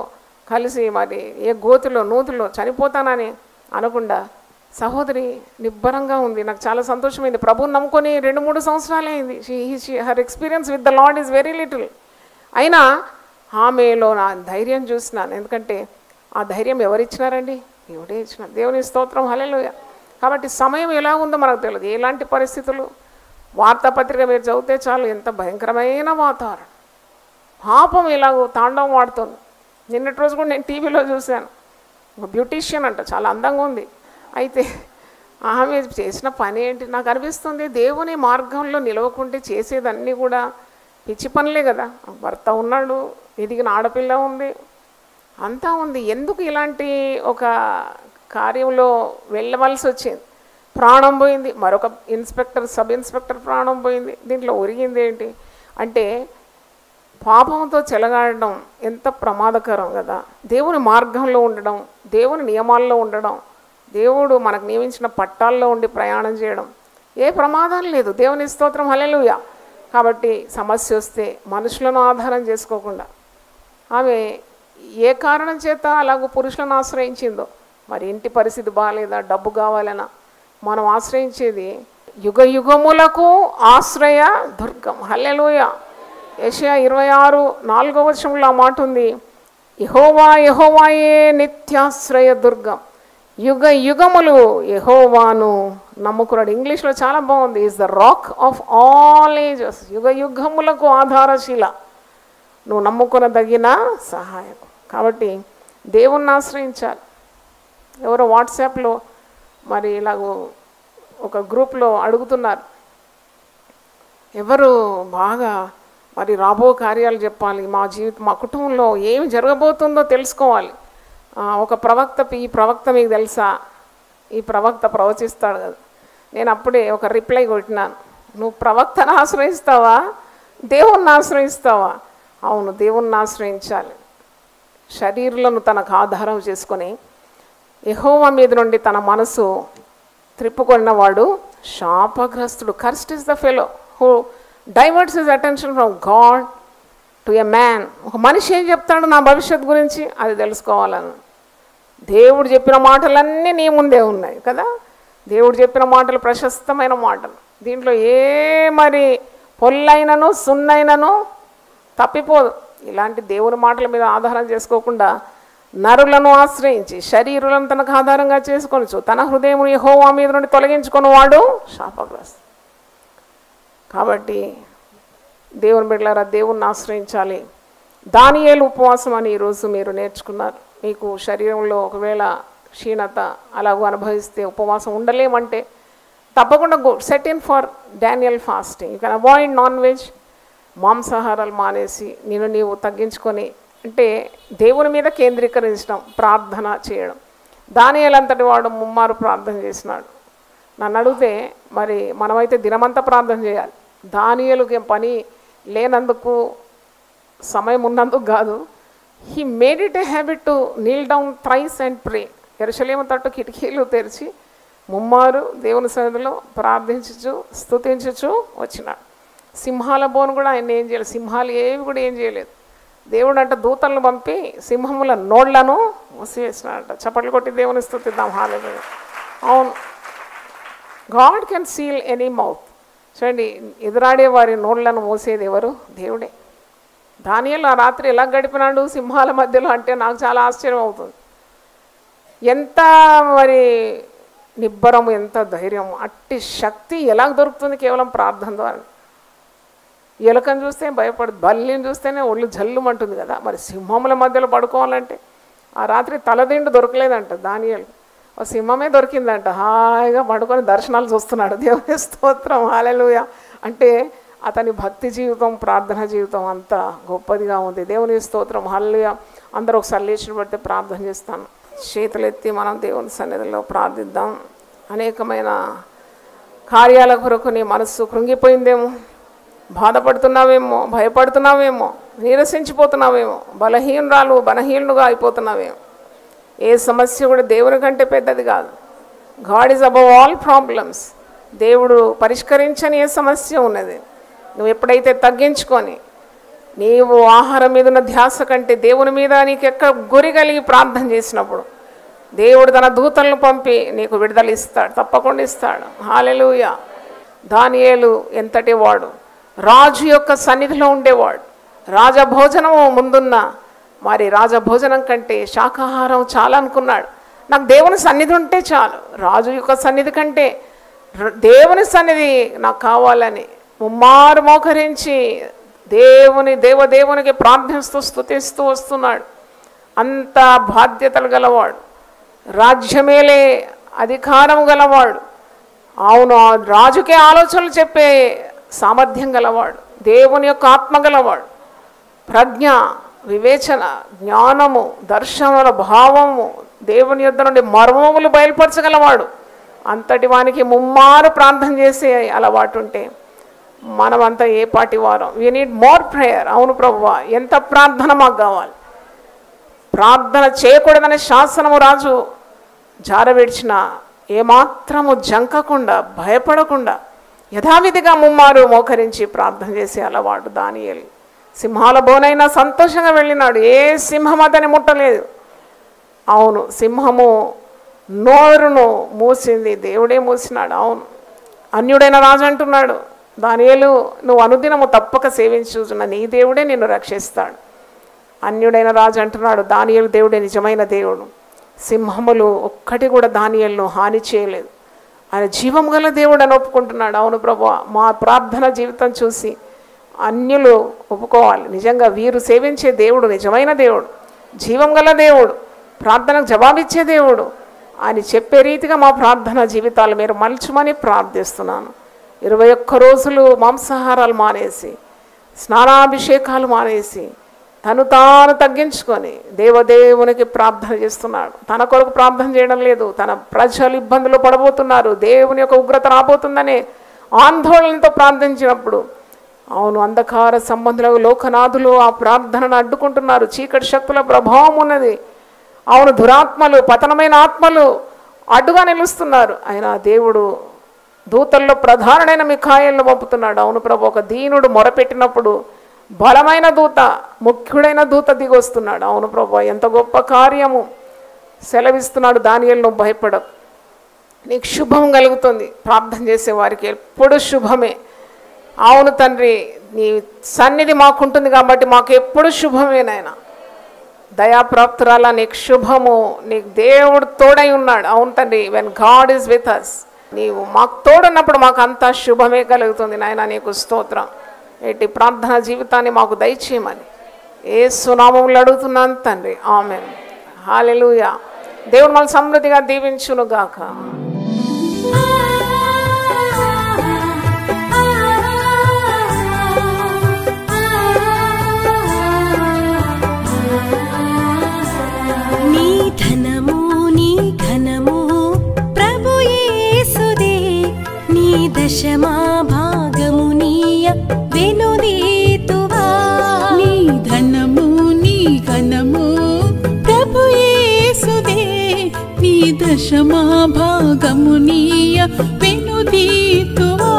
కలిసి మరి ఏ గోతిలో నూతిలో చనిపోతానని అనకుండా సహోదరి నిబ్బరంగా ఉంది. నాకు చాలా సంతోషమైంది. ప్రభువుని నమ్ముకొని 2-3 సంవత్సరాలే అయింది. Her experience with the lord is very little. అయినా ఆమెలో నా ధైర్యం చూసినాను. ఎందుకంటే ఆ ధైర్యం ఎవరిచ్చినారండి? దేవుడే ఇచ్చినారు. దేవుని స్తోత్రం, హల్లెలూయా. కాబట్టి సమయం ఎలా ఉందో మనకు తెలియదు. ఎలాంటి పరిస్థితులు, వార్తాపత్రిక మీరు చదివితే చాలు, ఎంత భయంకరమైన వాతావరణం, పాపం ఎలాగో తాండవం ఆడుతుంది. నిన్నటి రోజు కూడా నేను టీవీలో చూశాను. ఒక బ్యూటీషియన్ అంట, చాలా అందంగా ఉంది. అయితే ఆమె చేసిన పని ఏంటి? నాకు అనిపిస్తుంది, దేవుని మార్గంలో నిలవకుంటే చేసేదన్నీ కూడా పిచ్చి పనులే కదా. భర్త ఉన్నాడు, ఎదిగిన ఆడపిల్ల ఉంది, అంతా ఉంది. ఎందుకు ఇలాంటి ఒక కార్యంలో వెళ్ళవలసి వచ్చింది? ప్రాణం పోయింది. మరొక సబ్ ఇన్స్పెక్టర్ ప్రాణం పోయింది. దీంట్లో ఒరిగింది ఏంటి అంటే పాపంతో చెలగాడడం ఎంత ప్రమాదకరం కదా. దేవుని మార్గంలో ఉండడం, దేవుని నియమాల్లో ఉండడం, దేవుడు మనకు నియమించిన పట్టాల్లో ఉండి ప్రయాణం చేయడం, ఏ ప్రమాదం లేదు. దేవుని స్తోత్రం, హల్లెలూయా. కాబట్టి సమస్య వస్తే మనుషులను ఆధారం చేసుకోకుండా ఆమె ఏ కారణం చేత అలాగూ పురుషులను ఆశ్రయించిందో, మరి ఇంటి పరిస్థితి బాగాలేదా, డబ్బు కావాలనా, మనం ఆశ్రయించేది యుగ యుగములకు ఆశ్రయ దుర్గం. హల్లెలూయా. యెషయా 26:4 ఆ మాట ఉంది, యెహోవా యెహోవాయే నిత్యాశ్రయ దుర్గం, యుగ యుగములు యెహోవాను నమ్ముకున్నాడు. ఇంగ్లీష్లో చాలా బాగుంది, is the rock of all ages. యుగ యుగములకు ఆధారశీల, నువ్వు నమ్ముకొనదగిన సహాయకు. కాబట్టి దేవుణ్ణి ఆశ్రయించాలి. ఎవరో వాట్సాప్లో మరి ఇలాగో ఒక గ్రూప్లో అడుగుతున్నారు, ఎవరు బాగా మరి రాబో కార్యాలు చెప్పాలి, మా కుటుంబంలో ఏమి జరగబోతుందో తెలుసుకోవాలి, ఒక ప్రవక్త, ఈ ప్రవక్త మీకు తెలుసా, ఈ ప్రవక్త ప్రవచిస్తాడు కదా. నేను అప్పుడే ఒక రిప్లై కొట్టినాను, నువ్వు ప్రవక్తను ఆశ్రయిస్తావా, దేవుణ్ణి ఆశ్రయిస్తావా? అవును, దేవుణ్ణి ఆశ్రయించాలి. శరీరులను తనకు ఆధారం చేసుకొని యెహోవా మీద నుండి తన మనసు త్రిప్పుకొన్నవాడు శాపగ్రస్తుడు. Cursed is the fellow who diverts his attention from God to a man. ఒక మనిషి ఏం చెప్తాడు నా భవిష్యత్తు గురించి, అది తెలుసుకోవాలని. దేవుడు చెప్పిన మాటలన్నీ నీ ముందే ఉన్నాయి కదా. దేవుడు చెప్పిన మాటలు ప్రశస్తమైన మాటలు, దీంట్లో ఏ మరి పొల్లైనను సున్నైనను తప్పిపోదు. ఇలాంటి దేవుని మాటల మీద ఆధారం చేసుకోకుండా నరులను ఆశ్రయించి శరీరులను తనకు ఆధారంగా చేసుకొనచ్చు తన హృదయం యెహోవా మీద నుండి తొలగించుకుని వాడు శాపగ్రస్తుడు. కాబట్టి దేవుని బిడ్డలారా, దేవుణ్ణి ఆశ్రయించాలి. దానియేలు ఉపవాసం అని ఈరోజు మీరు నేర్చుకున్నారు. మీకు శరీరంలో ఒకవేళ క్షీణత అలాగూ అనుభవిస్తే, ఉపవాసం ఉండలేమంటే తప్పకుండా set in for Daniel fasting. You can avoid non veg, మాంసాహారాలు మానేసి నీవు తగ్గించుకొని, అంటే దేవుని మీద కేంద్రీకరించడం, ప్రార్థన చేయడం. దానియేలు అంతటి వాడు ముమ్మారు ప్రార్థన చేసినాడు. నన్ను అడిగితే మరి మనమైతే దినమంతా ప్రార్థన చేయాలి. దానియేలుకి పని లేనందుకు, సమయం ఉన్నందుకు కాదు. He made it a habit to Neel down thrice and pray. యెరూషలేము తట్టు కిటికీలు తెరిచి ముమ్మారు దేవుని సన్నిధిలో ప్రార్థించుచు స్తుతించుచు వచ్చినాడు. సింహాల బోను కూడా ఆయన ఏం చేయలేదు, సింహాలు ఏవి కూడా ఏం చేయలేదు. దేవుడు అంట దూతలను పంపి సింహముల నోళ్లను మూసివేసినాడంట. చప్పట్లు కొట్టి దేవుని స్తుతిద్దాం. హల్లెలూయా. అవును, God can seal any mouth. చూడండి, ఎదురాడే వారి నోళ్లను మూసేది ఎవరు? దేవుడే. దానియేలు ఆ రాత్రి ఎలా గడిపినాడు సింహాల మధ్యలో అంటే నాకు చాలా ఆశ్చర్యం అవుతుంది. ఎంత మరి నిబ్బరం, ఎంత ధైర్యం, అట్టి శక్తి ఎలా దొరుకుతుంది? కేవలం ప్రార్థన ద్వారా. ఎలుకను చూస్తే భయపడదు, బల్లిని చూస్తేనే ఒళ్ళు జల్లుమంటుంది కదా. మరి సింహముల మధ్యలో పడుకోవాలంటే ఆ రాత్రి తలదిండు దొరకలేదంట దానియేలు, ఓ సింహమే దొరికిందంట. హాయిగా పడుకొని దర్శనాలు చూస్తున్నాడు. దేవుని స్తోత్రం. హల్లెలూయా. అంటే అతని భక్తి జీవితం, ప్రార్థన జీవితం అంత గొప్పదిగా ఉంది. దేవుని స్తోత్రం. హల్లెలూయా. అందరూ ఒకసారి లేచి పడితే ప్రార్థన చేస్తాను. చేతులెత్తి మనం దేవుని సన్నిధిలో ప్రార్థిద్దాం. అనేకమైన కార్యాల కొరకు నీ మనస్సు కృంగిపోయిందేమో, బాధపడుతున్నావేమో, భయపడుతున్నావేమో, నీరసించిపోతున్నావేమో, బలహీనుడుగా అయిపోతున్నావేమో. ఏ సమస్య కూడా దేవుని కంటే పెద్దది కాదు. God is above all problems. దేవుడు పరిష్కరించని ఏ సమస్య ఉన్నది. నువ్వు ఎప్పుడైతే తగ్గించుకొని నీవు ఆహారం మీద ఉన్న ధ్యాస కంటే దేవుని మీద నీకు ఎక్కడ గురి కలిగి ప్రార్థన చేసినప్పుడు దేవుడు తన దూతలను పంపి నీకు విడుదల ఇస్తాడు, తప్పకుండా ఇస్తాడు. హల్లెలూయా. దానియేలు ఎంతటి వాడు, రాజు యొక్క సన్నిధిలో ఉండేవాడు. రాజభోజనము ముందున్న మరి రాజభోజనం కంటే శాకాహారం చాలా అనుకున్నాడు. నాకు దేవుని సన్నిధి ఉంటే చాలు, రాజు యొక్క సన్నిధి కంటే దేవుని సన్నిధి నాకు కావాలని ముమ్మారు మోకరించి దేవదేవునికి ప్రార్థిస్తూ స్తుతిస్తూ వస్తున్నాడు. అంత బాధ్యతలు గలవాడు, రాజ్యమేలే అధికారం గలవాడు. అవును, రాజుకే ఆలోచనలు చెప్పే సామర్థ్యం గలవాడు, దేవుని యొక్క ఆత్మ గలవాడు, ప్రజ్ఞ, వివేచన, జ్ఞానము, దర్శనముల భావము, దేవుని యొద్ద నుండి మర్మములు బయలుపరచగలవాడు. అంతటి వానికి ముమ్మారు ప్రార్థన చేసే అలవాటు ఉంటే మనమంతా ఏ పాటి వారం. We need more prayer. అవును ప్రభువా, ఎంత ప్రార్థన మాకు కావాలి. ప్రార్థన చేయకూడదనే శాసనము రాజు జారవిడిచిన ఏమాత్రము జంకకుండా, భయపడకుండా యథావిధిగా ముమ్మారు మోకరించి ప్రార్థన చేసే అలవాటు దానియేలు. సింహాల బోనైనా సంతోషంగా వెళ్ళినాడు. ఏ సింహం అతని ముట్టలేదు. అవును, సింహము నోరును మూసింది దేవుడే మూసినాడు. అవును, అన్యుడైన రాజు అంటున్నాడు, దానియేలు నువ్వు అనుదినము తప్పక సేవించుచున్న నీ దేవుడే నిన్ను రక్షిస్తాడు. అన్యుడైన రాజు అంటున్నాడు, దానియేలు దేవుడే నిజమైన దేవుడు. సింహములు ఒక్కటి కూడా దానియేలును హాని చేయలేదు. ఆయన జీవం గల దేవుడు అని ఒప్పుకుంటున్నాడు. అవును ప్రభువా, మా ప్రార్థన జీవితం చూసి అన్యులు ఒప్పుకోవాలి, నిజంగా వీరు సేవించే దేవుడు నిజమైన దేవుడు, జీవం గల దేవుడు, ప్రార్థనకు జవాబిచ్చే దేవుడు అని చెప్పే రీతిగా మా ప్రార్థన జీవితాలు మీరు మలచమని ప్రార్థిస్తున్నాను. 21 రోజులు మాంసాహారాలు మానేసి, స్నానాభిషేకాలు మానేసి, తను తాను తగ్గించుకొని దేవదేవునికి ప్రార్థన చేస్తున్నాడు. తన కొరకు ప్రార్థన చేయడం లేదు, తన ప్రజలు ఇబ్బందులు పడబోతున్నారు, దేవుని యొక్క ఉగ్రత రాబోతుందనే ఆందోళనతో ప్రార్థించినప్పుడు అవును, అంధకార సంబంధులకు లోకనాథులు ఆ ప్రార్థనను అడ్డుకుంటున్నారు. చీకటి శక్తుల ప్రభావం ఉన్నది. అవును, దురాత్మలు, పతనమైన ఆత్మలు అడ్డుగా నిలుస్తున్నారు. ఆయన దేవుడు దూతల్లో ప్రధానమైన మిఖాయేలును పంపుతున్నాడు. అవును ప్రభు, ఒక దీనుడు మొరపెట్టినప్పుడు బలమైన దూత, ముఖ్యుడైన దూత దిగి వస్తున్నాడు. అవును ప్రభు, ఎంత గొప్ప కార్యము సెలవిస్తున్నాడు. దానియేలు భయపడవు, నీకు శుభం కలుగుతుంది. ప్రార్థన చేసే వారికి ఎప్పుడు శుభమే. అవును తండ్రి, నీ సన్నిధి మాకుంటుంది కాబట్టి మాకు ఎప్పుడు శుభమే నాయన. దయాప్రాప్తురాల నీకు శుభము, నీకు దేవుడు తోడై ఉన్నాడు. అవును తండ్రి, when God is with us, నీవు మాకు తోడున్నప్పుడు మాకు అంతా శుభమే కలుగుతుంది నాయన. నీకు స్తోత్రం. ఎట్టి ప్రార్థన జీవితాన్ని మాకు దయచేయమని యేసు నామములో అడుగుతున్నాను తండ్రి, ఆమేన్. హల్లెలూయా. దేవుడు మనల్ని సమృద్ధిగా దీవించును గాక. నీ ధనము నీ ఘనము ప్రభు యేసుదే, నీ దశమా భాగము నీయ వెనుదీతువా. నీ ధనము నీ ఘనము ప్రభు యేసుదే, నీ దశ దశమా భాగమునీయ వెనుదీతువా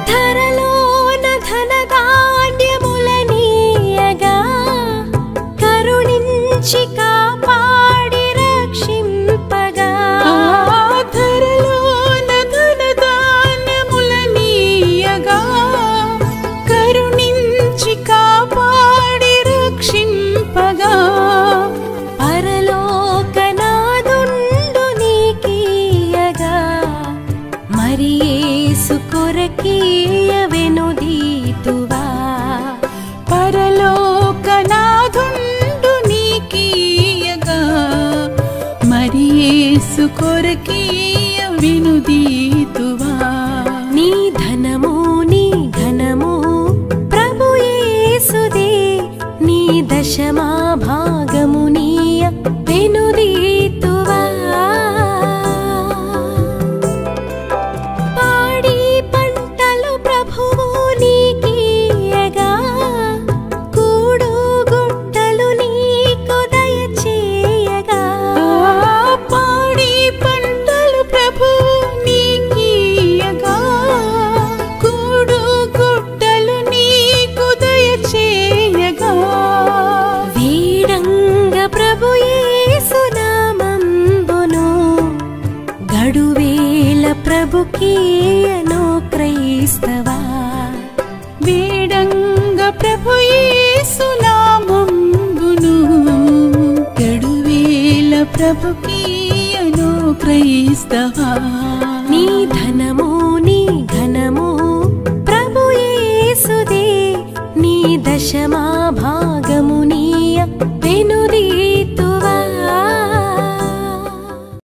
ధరలోన ధనధాన్యములనీయగా కరుణించి కాపాడి రక్షింపగా ధరలోన ధనధాన్యములనీయగా కరుణించి కాపాడి రక్షింపగా పరలోకనాదుండు నీకీయగా మరి యేసు కొరకీయ వెనుదీతువా పరలోకనాథుండు నీకీయగా మరి యేసు కొరకీయ వెనుదీతువా నీ ధనము నీ ఘనము ప్రభు యేసుదే నీ దశమా భాగమునీయ వెనుదీతువా పాడి పంటలు ప్రభువు నీకీయగా కూడు గుట్టలు నీకు దయచేయగా పాడి పంటలు ప్రభు నీకీయగా కూడు గుట్టలు నీకు దయచేయగా వీడంగ ప్రభు యేసు నామంబును గడువేల ప్రభుకీయను క్రైస్తవా వేడంగ ప్రభు యేసు నామంబును గడువేల ప్రభుకీయను క్రైస్తవా నీ ధనము నీ ఘనము ప్రభు యేసుదే నీ దశమా భాగము